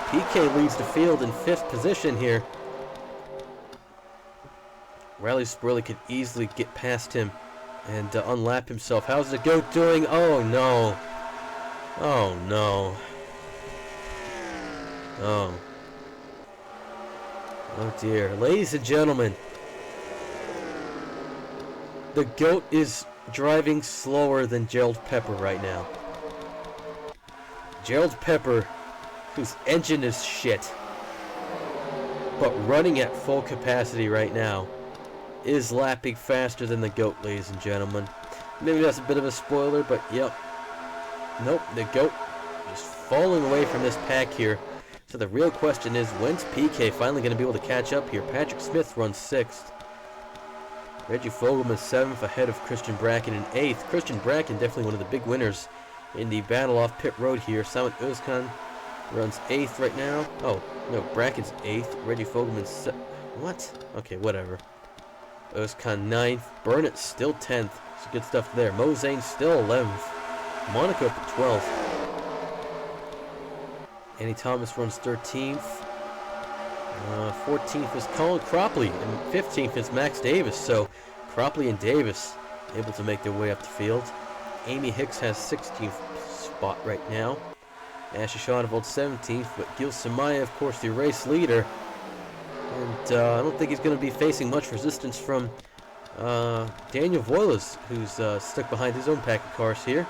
PK leads the field in 5th position here. Riley Spurley could easily get past him and unlap himself. How's the GOAT doing? Oh no. Oh no. Oh. Oh dear. Ladies and gentlemen, the GOAT is driving slower than Gerald Pepper right now. Gerald Pepper, whose engine is shit, but running at full capacity right now, is lapping faster than the GOAT, ladies and gentlemen. Maybe that's a bit of a spoiler, but yep. Nope, the GOAT is falling away from this pack here. So the real question is, when's PK finally going to be able to catch up here? Patrick Smith runs 6th. Reggie Fogelman 7th, ahead of Christian Bracken in 8th. Christian Bracken definitely one of the big winners in the battle off pit road here. Simon Özkan runs 8th right now. Oh, no, Bracken's 8th. Reggie Fogelman's what? Okay, whatever. Özkan 9th. Burnett still 10th. Some good stuff there. Mozane still 11th. Monaco for 12th. Annie Thomas runs 13th. 14th is Colin Cropley, and 15th is Max Davis. So Cropley and Davis able to make their way up the field. Amy Hicks has 16th spot right now. Ashley Schottewald 17th, but Gil Samaya, of course, the race leader. And I don't think he's going to be facing much resistance from Daniel Voiles, who's stuck behind his own pack of cars here.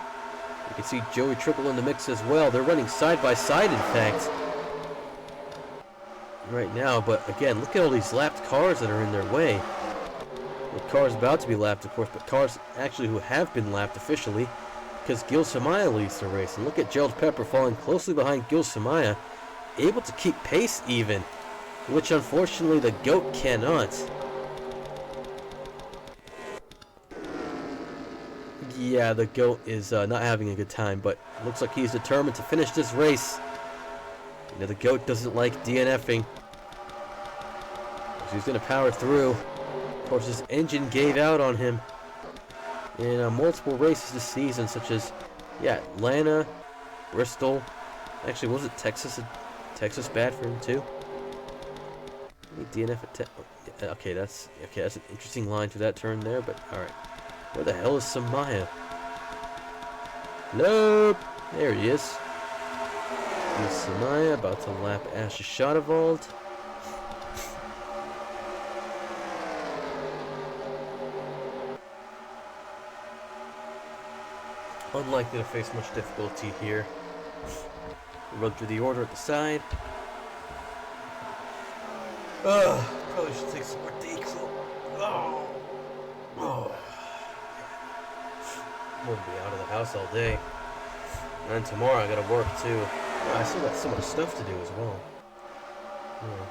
You can see Joey Trickle in the mix as well. They're running side by side, in fact. right now, but again, look at all these lapped cars that are in their way. The cars about to be lapped, of course, but cars actually who have been lapped officially, because Gil Samaya leads the race. And look at Gerald Pepper falling closely behind Gil Samaya, able to keep pace even, which unfortunately the GOAT cannot. Yeah, the GOAT is not having a good time, but looks like he's determined to finish this race. You know, the GOAT doesn't like DNFing. So he's going to power through. Of course, his engine gave out on him in multiple races this season, such as, yeah, Atlanta, Bristol. Actually, was it Texas? Texas bad for him too? DNF at okay, that's an interesting line to that turn there, but all right. Where the hell is Samaya? Nope. There he is. Here's Samaya about to lap Asher Shadowald. Unlikely to face much difficulty here. Run through the order at the side. Probably should take some more Dayquil. Won't be out of the house all day. And tomorrow I gotta work too. Oh, I still got so much stuff to do as well. Yeah.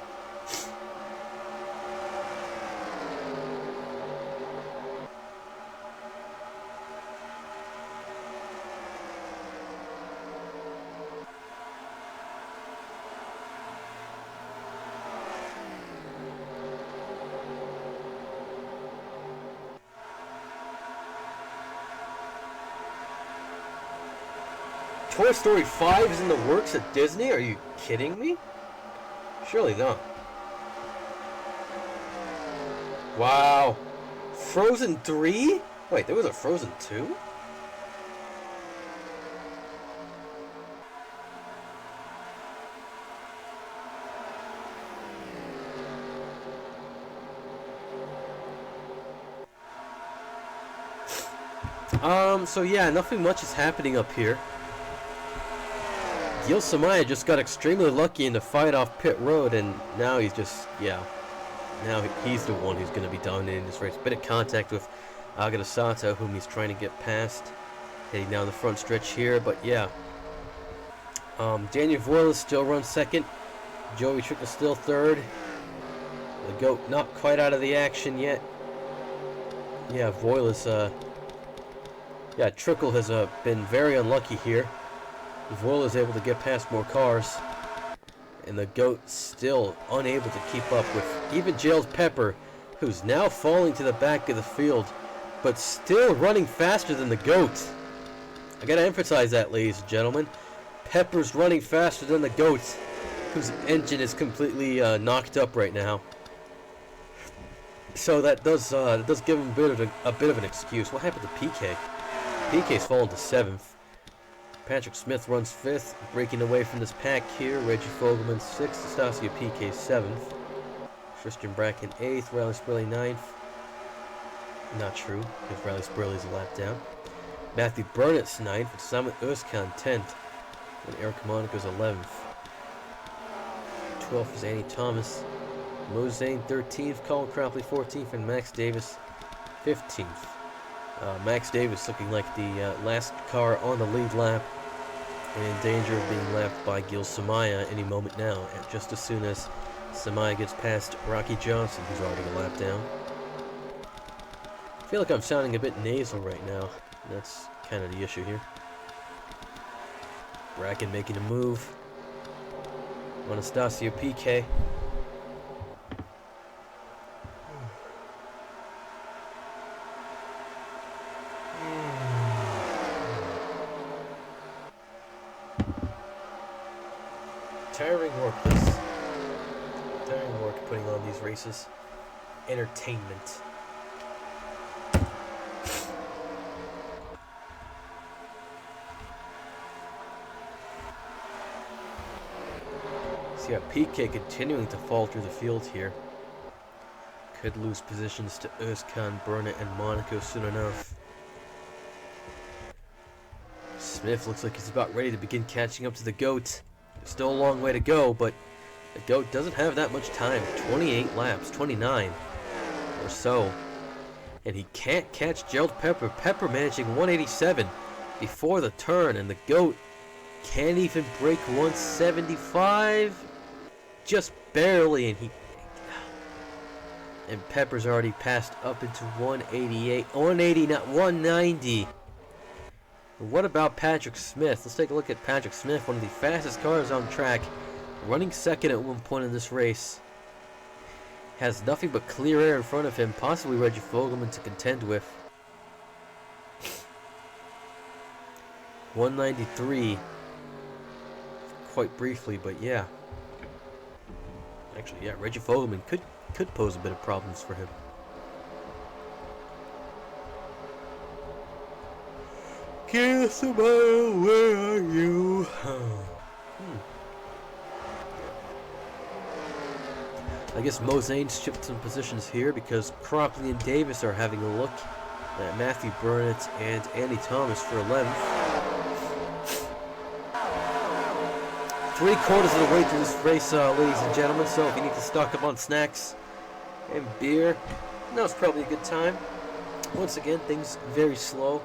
Toy Story 5 is in the works at Disney? Are you kidding me? Surely not. Wow. Frozen 3? Wait, there was a Frozen 2? So yeah, nothing much is happening up here. Gil Samaya just got extremely lucky in the fight off pit road, and now he's just, yeah, now he's the one who's going to be dominating this race. Bit of contact with Agata Sato, whom he's trying to get past, heading down the front stretch here, but yeah. Daniel Voiles still runs second. Joey Trickle still third. The GOAT not quite out of the action yet. Yeah, Voiles, yeah, Trickle has been very unlucky here. Voiles is able to get past more cars, and the GOAT still unable to keep up with even Gerald Pepper, who's now falling to the back of the field, but still running faster than the GOAT. I gotta emphasize that, ladies and gentlemen. Pepper's running faster than the GOAT, whose engine is completely knocked up right now. So that does give him a bit of an excuse. What happened to PK? PK's fallen to 7th. Patrick Smith runs 5th, breaking away from this pack here. Reggie Fogelman 6th, Stasio PK 7th. Christian Bracken 8th, Riley Spurley 9th. Not true, because Riley Spurley's a lap down. Matthew Burnett's 9th, and Simon Özkan 10th, and Eric Monaco's 11th. 12th is Andy Thomas. Mo Zane 13th, Colin Cropley 14th, and Max Davis 15th. Max Davis looking like the last car on the lead lap, and in danger of being lapped by Gil Samaya any moment now, and just as soon as Samaya gets past Rocky Johnson, who's already a lap down. I feel like I'm sounding a bit nasal right now. That's kind of the issue here. Bracken making a move. Anastasio PK. Tiring work, this. Tiring work putting on these races. Entertainment. So yeah, PK continuing to fall through the field here. Could lose positions to Özkan, Burnett, and Monaco soon enough. Smith looks like he's about ready to begin catching up to the GOAT. Still a long way to go, but The GOAT doesn't have that much time. 28 laps, 29 or so. And he can't catch Gerald Pepper. Pepper managing 187 before the turn, and the GOAT can't even break 175. Just barely, and Pepper's already passed up into 188, 180, not 190. What about Patrick Smith? Let's take a look at Patrick Smith, one of the fastest cars on track, running second at one point in this race. Has nothing but clear air in front of him, possibly Reggie Fogelman to contend with. 193, quite briefly, but yeah. Actually, yeah, Reggie Fogelman could pose a bit of problems for him. Kiss tomorrow, where are you? I guess Mosane's shifted some positions here because Cropley and Davis are having a look at Matthew Burnett and Andy Thomas for 11th. 3/4 of the way through this race, ladies and gentlemen, so if you need to stock up on snacks and beer, now's probably a good time. Once again, things very slow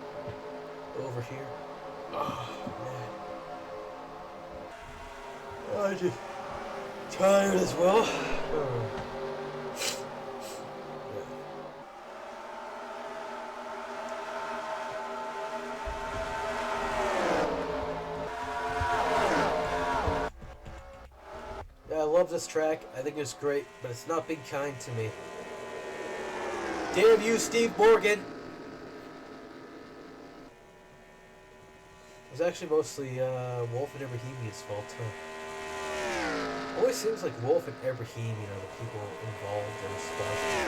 over here. Oh, man. I'm just tired as well. I love this track. I think it's great, but it's not being kind to me. Damn you, Steve Morgan! It was actually mostly Wolf and Ibrahimi's fault, huh? Always seems like Wolf and Ibrahim, the people involved and responsible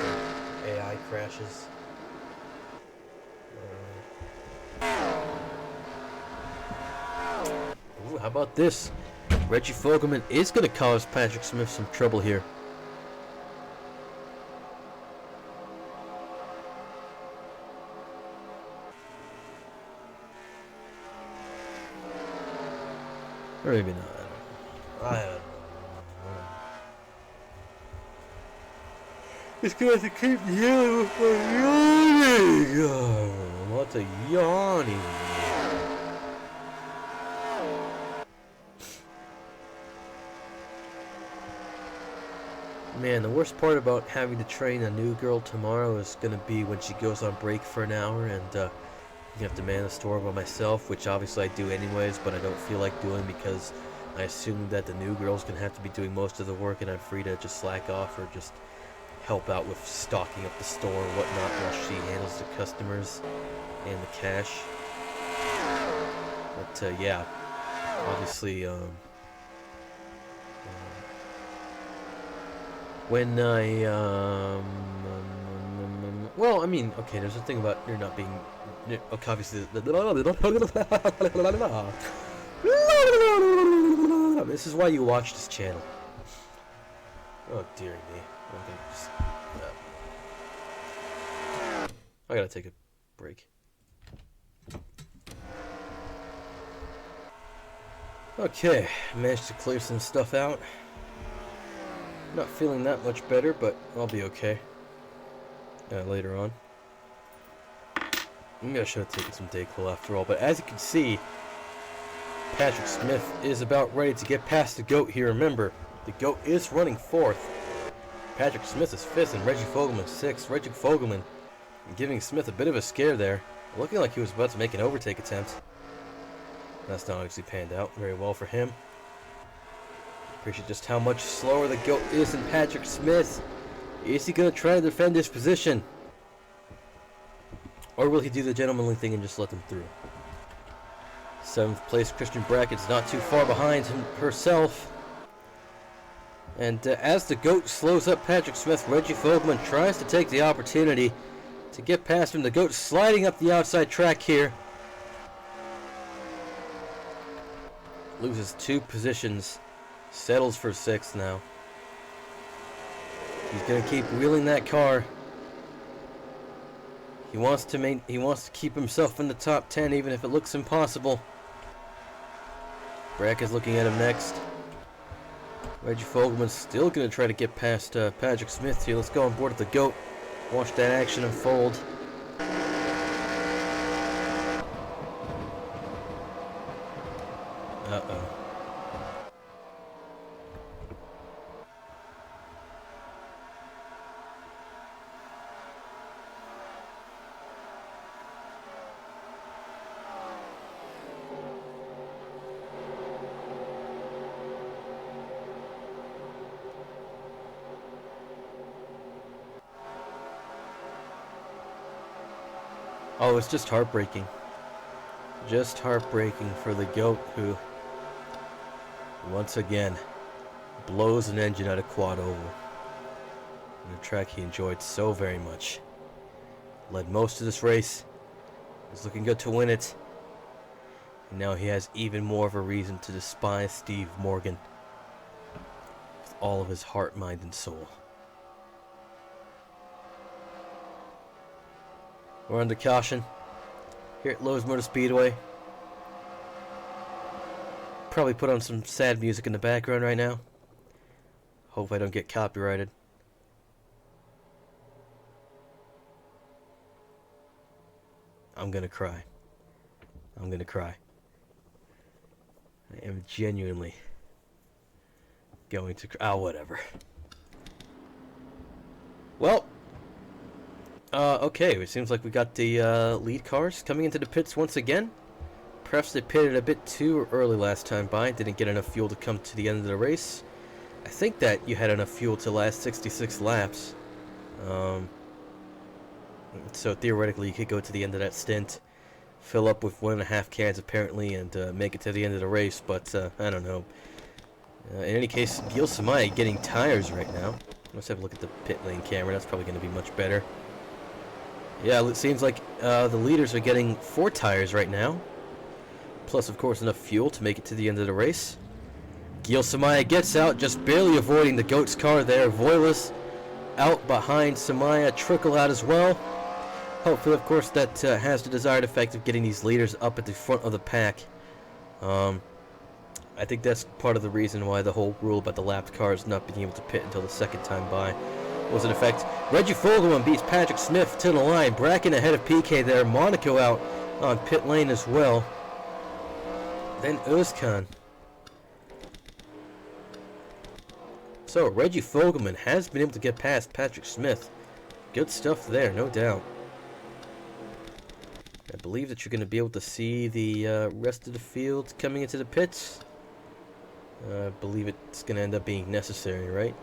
for AI crashes. Ooh, how about this? Reggie Fogelman is going to cause Patrick Smith some trouble here. Or maybe not. I don't know. It's going to keep yawning. Lots of yawning. Man, the worst part about having to train a new girl tomorrow is going to be when she goes on break for an hour and you have to man the store by myself, which obviously I do anyways, but I don't feel like doing because I assume that the new girl's going to have to be doing most of the work and I'm free to just slack off or just help out with stocking up the store and whatnot while she handles the customers and the cash. But yeah, obviously when I, well, I mean, okay, there's a thing about you're not being, okay, obviously, this is why you watch this channel. Oh, dear me. I gotta take a break. Okay, managed to clear some stuff out. Not feeling that much better, but I'll be okay later on. Maybe I should have taken some Dayquil after all, but as you can see, Patrick Smith is about ready to get past the GOAT here. Remember, the GOAT is running 4th. Patrick Smith is 5th and Reggie Fogelman 6th. Reggie Fogelman giving Smith a bit of a scare there, looking like he was about to make an overtake attempt. That's not actually panned out very well for him. Appreciate just how much slower the GOAT is than Patrick Smith. Is he going to try to defend his position? Or will he do the gentlemanly thing and just let them through? 7th place, Christian Brackett's not too far behind herself. And as the GOAT slows up Patrick Smith, Reggie Fogelman tries to take the opportunity to get past him. The GOAT sliding up the outside track here. Loses 2 positions. Settles for 6th now. He's gonna keep wheeling that car. He wants to keep himself in the top 10, even if it looks impossible. Brackett's looking at him next. Reggie Fogelman's still going to try to get past Patrick Smith here. Let's go on board with the GOAT. Watch that action unfold. Uh-oh. Oh, it's just heartbreaking. Just heartbreaking for the GOAT, who, once again, blows an engine out of quad oval. On a track he enjoyed so very much. Led most of this race. Was looking good to win it. And now he has even more of a reason to despise Steve Morgan. With all of his heart, mind, and soul. We're under caution here at Lowe's Motor Speedway. Probably put on some sad music in the background right now. Hope I don't get copyrighted. I'm gonna cry. I'm gonna cry. I am genuinely going to cry. Oh, whatever. Well, okay, it seems like we got the lead cars coming into the pits once again. Perhaps they pitted a bit too early last time by. Didn't get enough fuel to come to the end of the race. I think that you had enough fuel to last 66 laps. So theoretically you could go to the end of that stint, fill up with 1.5 cans apparently, and make it to the end of the race, but I don't know. In any case, Gil Samaya getting tires right now. Let's have a look at the pit lane camera. That's probably going to be much better. Yeah, it seems like the leaders are getting 4 tires right now. Plus, of course, enough fuel to make it to the end of the race. Gil Samaya gets out, just barely avoiding the GOAT's car there. Voiles out behind Samaya, trickle out as well. Hopefully, of course, that has the desired effect of getting these leaders up at the front of the pack. I think that's part of the reason why the whole rule about the lapped cars not being able to pit until the second time by was in effect. Reggie Fogelman beats Patrick Smith to the line. Bracken ahead of PK there. Monaco out on pit lane as well. Then Özkan. So Reggie Fogelman has been able to get past Patrick Smith. Good stuff there, no doubt. I believe that you're going to be able to see the rest of the field coming into the pits. I believe it's going to end up being necessary, right?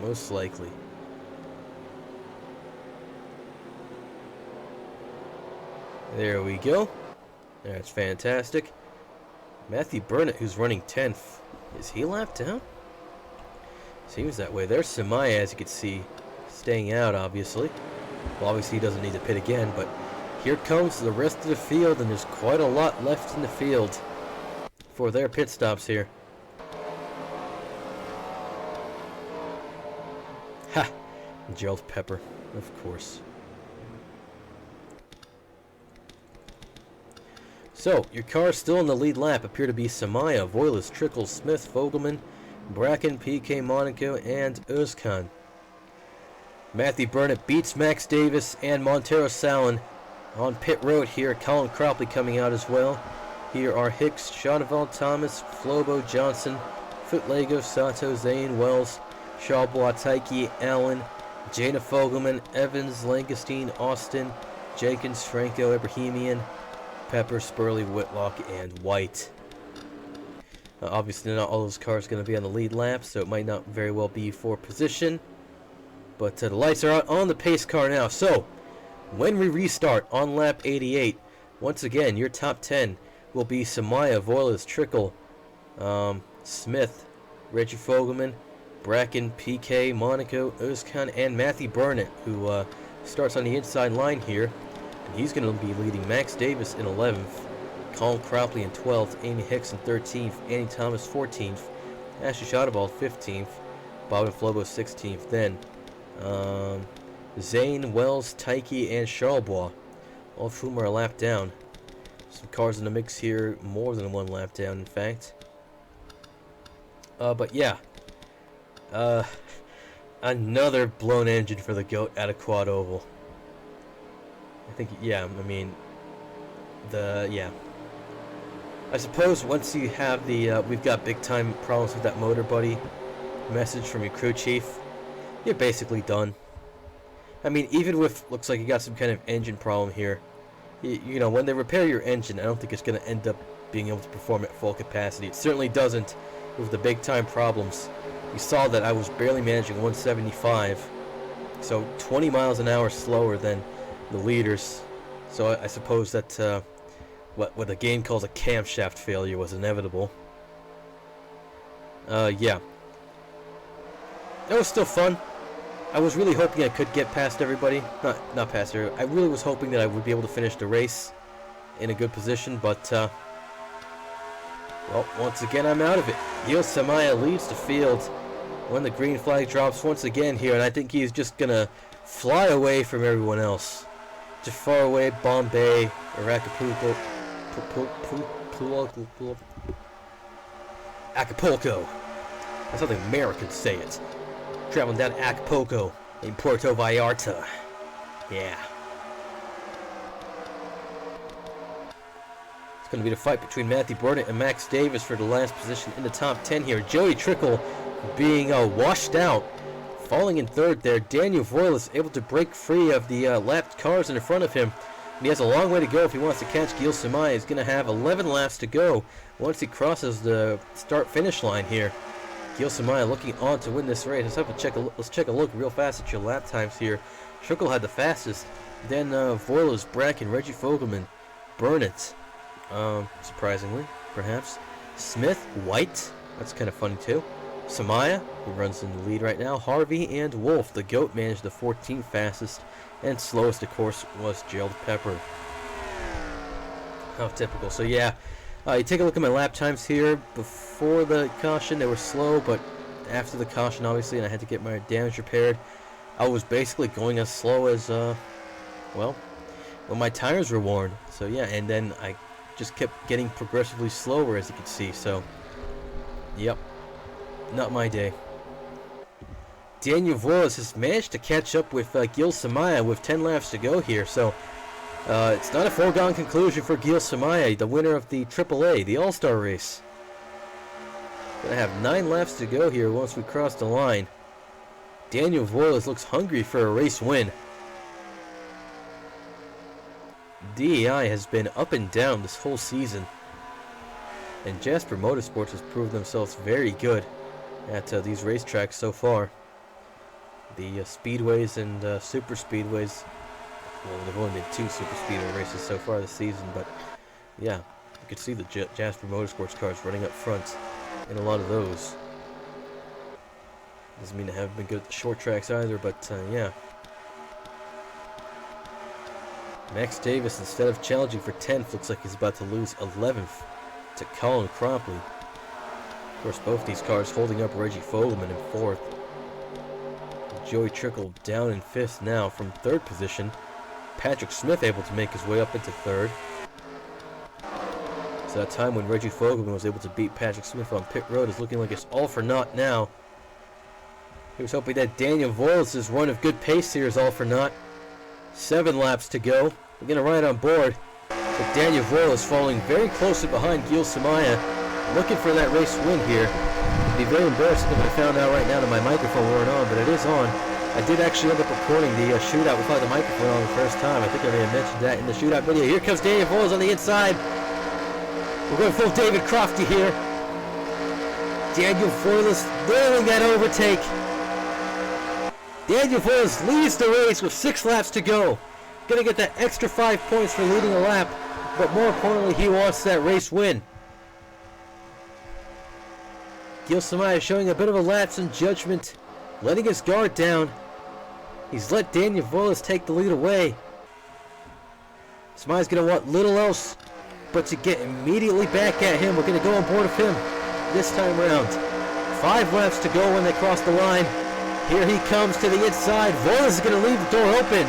Most likely. There we go. That's fantastic. Matthew Burnett, who's running 10th. Is he lapped out? Seems that way. There's Samaya, as you can see, staying out, obviously. Well, obviously he doesn't need to pit again, but here comes the rest of the field, and there's quite a lot left in the field for their pit stops here. Ha! Gerald Pepper, of course. So, your cars still in the lead lap appear to be Samaya, Voiles, Trickle, Smith, Fogelman, Bracken, PK, Monaco, and Özkan. Matthew Burnett beats Max Davis and Montero Salin on pit road here. Colin Cropley coming out as well. Here are Hicks, Shonneval, Thomas, Flobo, Johnson, Footlago, Sato, Zane, Wells, Shawbois, Taiki, Allen, Jana Fogelman, Evans, Langenstein, Austin, Jenkins, Franco, Ibrahimian, Pepper, Spurley, Whitlock, and White. Obviously not all those cars going to be on the lead lap, so it might not very well be for position. But the lights are out on the pace car now. So, when we restart on lap 88, once again, your top 10 will be Samaya, Voiles, Trickle, Smith, Reggie Fogelman, Bracken, PK, Monaco, Özkan, and Matthew Burnett, who starts on the inside line here. And he's going to be leading Max Davis in 11th, Colin Cropley in 12th, Amy Hicks in 13th, Annie Thomas 14th, Ashley Shadaball 15th, Bob Flobo 16th. Then Zane, Wells, Taiki, and Charlebois, all of whom are a lap down. Some cars in the mix here, more than one lap down, in fact. But yeah. Another blown engine for the GOAT at a quad oval. I think, yeah, I mean, yeah. I suppose once you have the, we've got big time problems with that motor, buddy, message from your crew chief, you're basically done. I mean, even with, looks like you got some kind of engine problem here, you know, when they repair your engine, I don't think it's going to end up being able to perform at full capacity. It certainly doesn't with the big time problems. You saw that I was barely managing 175, so 20 miles an hour slower than the leaders. So I suppose that what the game calls a camshaft failure was inevitable. Yeah. That was still fun. I was really hoping I could get past everybody. Not past her. I really was hoping that I would be able to finish the race in a good position, but well, once again I'm out of it. Gil Samaya leads the field when the green flag drops once again here, and I think he's just gonna fly away from everyone else. Just far away, Bombay or Acapulco. Acapulco. That's how the Americans say it. Traveling down to Acapulco in Puerto Vallarta. Yeah. It's going to be the fight between Matthew Burnett and Max Davis for the last position in the top 10 here. Joey Trickle being washed out, falling in third there. Daniel Voyle is able to break free of the lapped cars in front of him. And he has a long way to go if he wants to catch Gil Samaya. He's going to have 11 laps to go once he crosses the start-finish line here. Gil Samaya looking on to win this race. Let's check a look real fast at your lap times here. Trickle had the fastest. Then Voiles, Bracken, Reggie Fogelman, Burnett, surprisingly, perhaps. Smith, White, that's kind of funny too. Samaya, who runs in the lead right now. Harvey and Wolf, the GOAT, managed the 14th fastest. And slowest, of course, was Gerald Pepper. How typical. So yeah. You take a look at my lap times here. Before the caution, they were slow, but after the caution, obviously, and I had to get my damage repaired, I was basically going as slow as, well, when my tires were worn. So yeah, and then I just kept getting progressively slower, as you can see. So, yep, not my day. Daniel Voiles has managed to catch up with Gil Samaya with 10 laps to go here. So, it's not a foregone conclusion for Gil Samaya, the winner of the AAA, the All-Star race. Gonna have 9 laps to go here once we cross the line. Daniel Voiles looks hungry for a race win. DEI has been up and down this whole season, and Jasper Motorsports has proved themselves very good at these racetracks so far. The speedways and super speedways. Well, there've only been 2 super speedway races so far this season, but yeah, you could see the Jasper Motorsports cars running up front in a lot of those. Doesn't mean they haven't been good at the short tracks either, but yeah. Max Davis, instead of challenging for 10th, looks like he's about to lose 11th to Colin Cropley. Of course, both these cars holding up Reggie Fogelman in 4th. Joey Trickle down in 5th now from 3rd position. Patrick Smith able to make his way up into 3rd. So that time when Reggie Fogelman was able to beat Patrick Smith on pit road is looking like it's all for naught now. He was hoping that Daniel Voiles' run of good pace here is all for naught. 7 laps to go. We're going to ride on board. But Daniel Voiles falling very closely behind Gil Samaya, looking for that race win here. It'd be very embarrassing if I found out right now that my microphone weren't on, but it is on. I did actually end up recording the shootout without the microphone on the first time. I think I may have mentioned that in the shootout video. Here comes Daniel Voiles on the inside. We're going full David Crofty here. Daniel Voiles nailing that overtake. Daniel Voiles leads the race with 6 laps to go. Gonna get that extra 5 points for leading a lap, but more importantly, he wants that race win. Gil Samaya showing a bit of a lapse in judgment, letting his guard down. He's let Daniel Voiles take the lead away. Samaya's gonna want little else but to get immediately back at him. We're gonna go on board with him this time around. 5 laps to go when they cross the line. Here he comes to the inside. Voiles is going to leave the door open.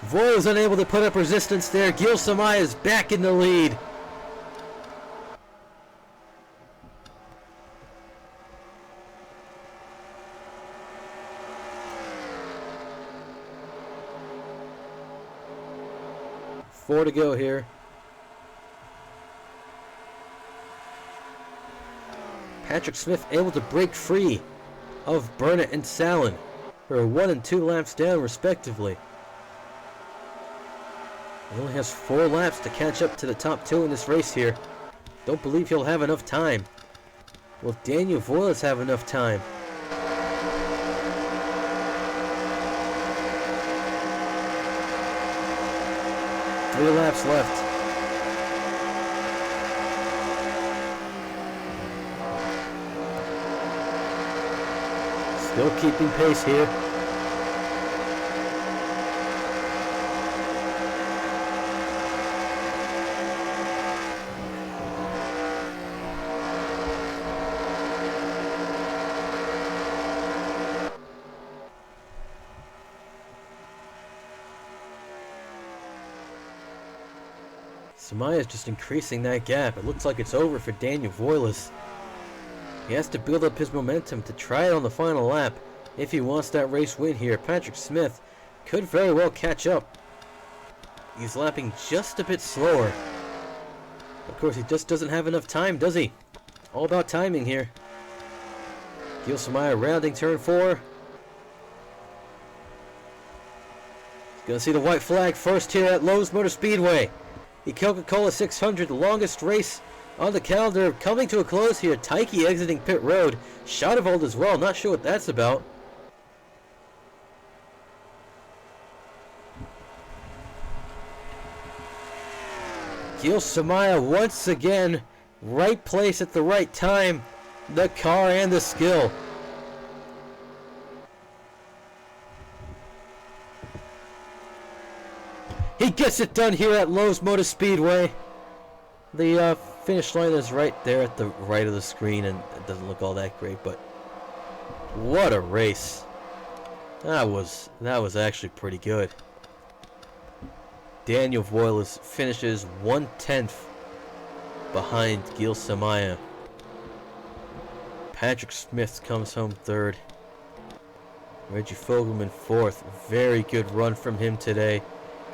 Voyle is unable to put up resistance there. Gil Samaya is back in the lead. Four to go here. Patrick Smith able to break free of Burnett and Salin, who are 1 and 2 laps down respectively. He only has 4 laps to catch up to the top 2 in this race here. Don't believe he'll have enough time. Will Daniel Voiles have enough time? Three laps left. Still keeping pace here. Samaya is just increasing that gap. It looks like it's over for Daniel Voiles. He has to build up his momentum to try it on the final lap if he wants that race win here. Patrick Smith could very well catch up. He's lapping just a bit slower. Of course, he just doesn't have enough time, does he? All about timing here. Gil Samaya rounding turn 4. Gonna see the white flag first here at Lowe's Motor Speedway. The Coca-Cola 600, the longest race on the calendar, coming to a close here. Taiki exiting pit road. Schadewald as well. Not sure what that's about. Gil Samaya once again, right place at the right time. The car and the skill. He gets it done here at Lowe's Motor Speedway. The finish line is right there at the right of the screen, and it doesn't look all that great, but what a race. That was actually pretty good. Daniel Voiles finishes 1/10 behind Gil Samaya. Patrick Smith comes home 3rd. Reggie Fogelman 4th. Very good run from him today.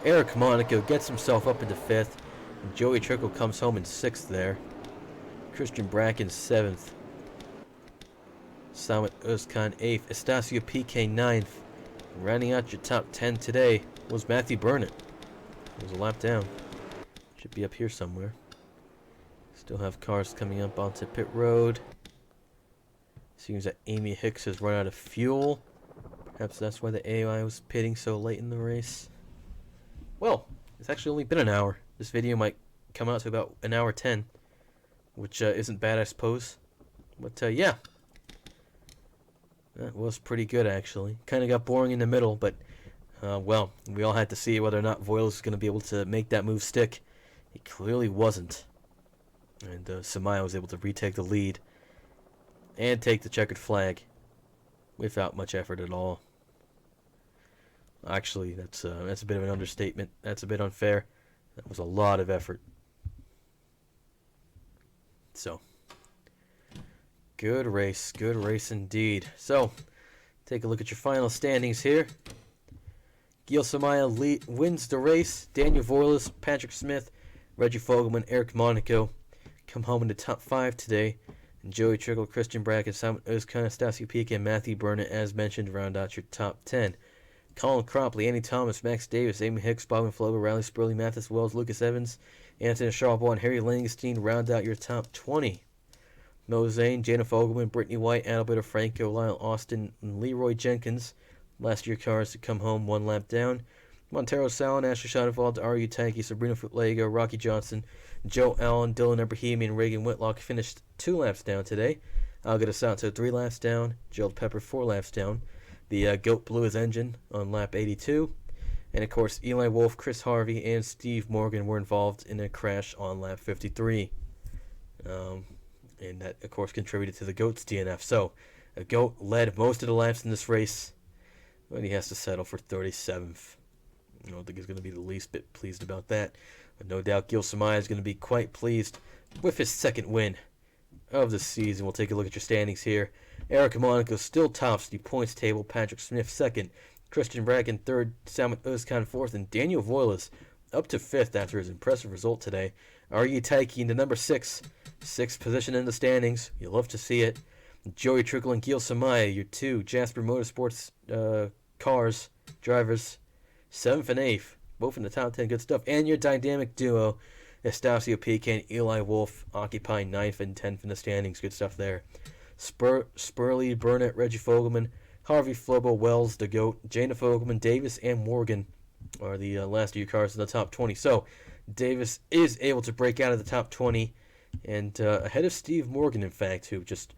Eric Monaco gets himself up into 5th. And Joey Trickle comes home in 6th there. Christian Bracken 7th. Samet Özkan 8th. Estacio PK 9th. Rounding out your top 10 today was Matthew Burnett. It was a lap down. Should be up here somewhere. Still have cars coming up onto pit road. Seems that Amy Hicks has run out of fuel. Perhaps that's why the AI was pitting so late in the race. Well, it's actually only been an hour. This video might come out to about an hour 10, which isn't bad, I suppose. But yeah, that was pretty good actually. Kind of got boring in the middle, but well, we all had to see whether or not Voiles was going to be able to make that move stick. He clearly wasn't, and Samaya was able to retake the lead and take the checkered flag without much effort at all. Actually, that's a bit of an understatement. That's a bit unfair. That was a lot of effort. So, good race indeed. So, take a look at your final standings here. Gil Samaya wins the race. Daniel Voiles, Patrick Smith, Reggie Fogelman, Eric Monaco come home in the top 5 today. And Joey Trickle, Christian Bracken, Samet Özkan, Estacio Pica, and Matthew Burnett, as mentioned, round out your top 10. Colin Cropley, Andy Thomas, Max Davis, Amy Hicks, Bobby Flober, Riley Spurley, Mathis Wells, Lucas Evans, Anthony Charlebois, and Harry Langenstein round out your top 20. Mo Zane, Jana Fogelman, Brittany White, Adalberto Franco, Lyle Austin, and Leroy Jenkins. Last year cars to come home 1 lap down. Montero Salin, Ashley Schadewald, R.U. Tanky, Sabrina Lego, Rocky Johnson, Joe Allen, Dylan Abrahimi, and Reagan Whitlock finished 2 laps down today. Algida Santo 3 laps down. Gerald Pepper 4 laps down. The GOAT blew his engine on lap 82. And of course, Eli Wolf, Chris Harvey, and Steve Morgan were involved in a crash on lap 53. And that, of course, contributed to the GOAT's DNF. So, the GOAT led most of the laps in this race, but he has to settle for 37th. I don't think he's going to be the least bit pleased about that. But no doubt Gil Samaya is going to be quite pleased with his second win of the season. We'll take a look at your standings here. Eric Monaco still tops the points table. Patrick Smith second. Christian Bracken third. Salman Özkan fourth. And Daniel Voiles up to fifth after his impressive result today. R.E. Taiki in the number sixth position in the standings. You love to see it. Joey Trickle and Gil Samaya, your two Jasper Motorsports cars drivers, 7th and 8th, both in the top 10. Good stuff. And your dynamic duo, Estacio Piquet and Eli Wolf, occupying 9th and 10th in the standings. Good stuff there. Spurley, Burnett, Reggie Fogelman, Harvey, Flobo, Wells, the GOAT, Jana Fogelman, Davis, and Morgan are the last of your cars in the top 20. So Davis is able to break out of the top 20 and ahead of Steve Morgan, in fact, who just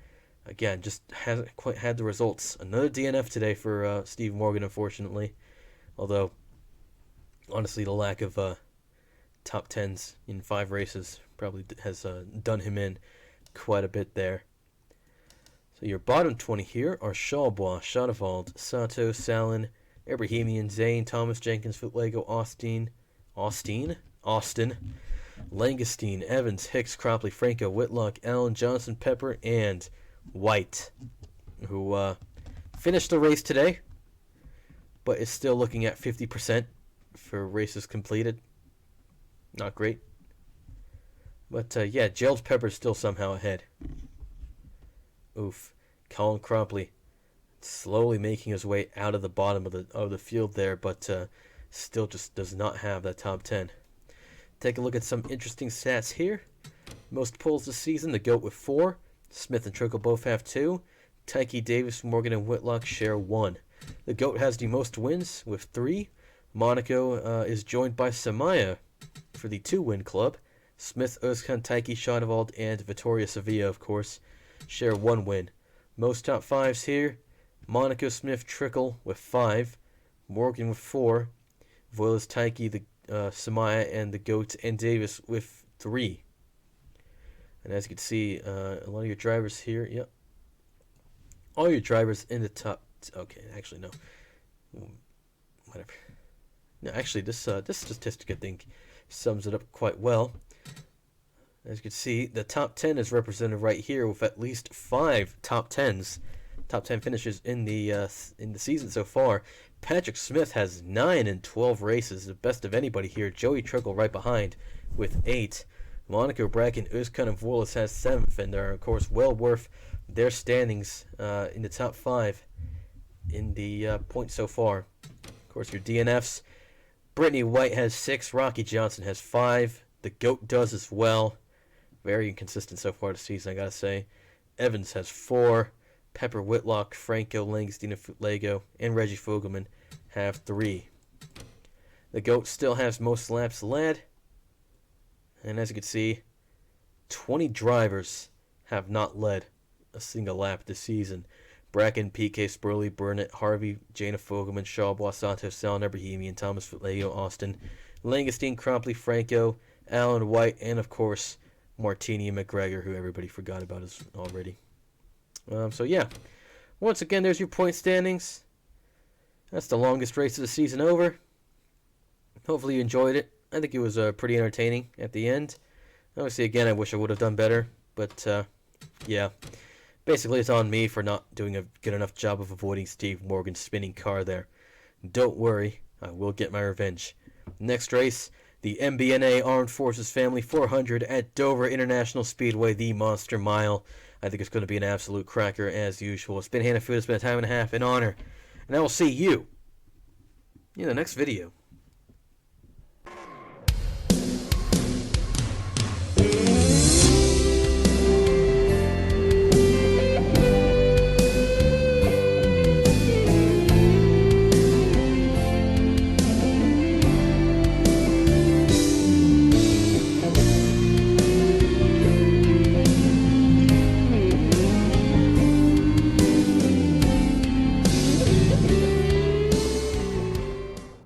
hasn't quite had the results. Another DNF today for Steve Morgan, unfortunately. Although, honestly, the lack of top 10s in 5 races probably has done him in quite a bit there. So your bottom 20 here are Shawbois, Shadavald, Sato, Salin, Ibrahimian, Zane, Thomas, Jenkins, Footlego, Austin, Langestein, Evans, Hicks, Cropley, Franco, Whitlock, Allen, Johnson, Pepper, and White, who finished the race today, but is still looking at 50% for races completed. Not great. But yeah, Gerald Pepper's still somehow ahead. Oof. Colin Cropley slowly making his way out of the bottom of the field there, but still just does not have that top 10. Take a look at some interesting stats here. Most pulls this season, the GOAT with 4. Smith and Trickle both have 2. Tyke, Davis, Morgan, and Whitlock share 1. The GOAT has the most wins with 3. Monaco is joined by Samaya for the 2-win club. Smith, Özkan, Tyke, Shadavald, and Vittoria Sevilla, of course, share 1 win. Most top 5s here. Monaco, Smith, Trickle with 5. Morgan with 4. Voiles, Tyke, the Samaya, and the GOAT, and Davis with 3. And as you can see, a lot of your drivers here, yep. All your drivers in the top. Okay, actually no. Whatever. No, actually this statistic I think sums it up quite well. As you can see, the top 10 is represented right here with at least 5 top 10s, top 10 finishes in the season so far. Patrick Smith has 9 in 12 races, the best of anybody here. Joey Trickle right behind with 8. Monaco, Bracken, Özkan, and Voiles has 7th, and they're, of course, well worth their standings in the top 5 in the points so far. Of course, your DNFs. Brittany White has 6. Rocky Johnson has 5. The GOAT does as well. Very inconsistent so far this season, I gotta say. Evans has 4. Pepper, Whitlock, Franco, Langstein, and Footlego, and Reggie Fogelman have 3. The GOAT still has most laps led. And as you can see, 20 drivers have not led a single lap this season. Bracken, PK, Spurley, Burnett, Harvey, Jana Fogelman, Shawbois, Santos, Salin, Ibrahimian, Thomas, Footlego, Austin, Langestein, Cropley, Franco, Allen, White, and of course, Martini and McGregor, who everybody forgot about us already. So yeah, once again, there's your point standings. That's the longest race of the season over. Hopefully you enjoyed it. I think it was pretty entertaining at the end. Obviously, again, I wish I would have done better. But, yeah. Basically, it's on me for not doing a good enough job of avoiding Steve Morgan's spinning car there. Don't worry, I will get my revenge. Next race, the MBNA Armed Forces Family 400 at Dover International Speedway, the Monster Mile. I think it's going to be an absolute cracker as usual. It's been Hannah Food. It's been a time and a half, an honor. And I will see you in the next video.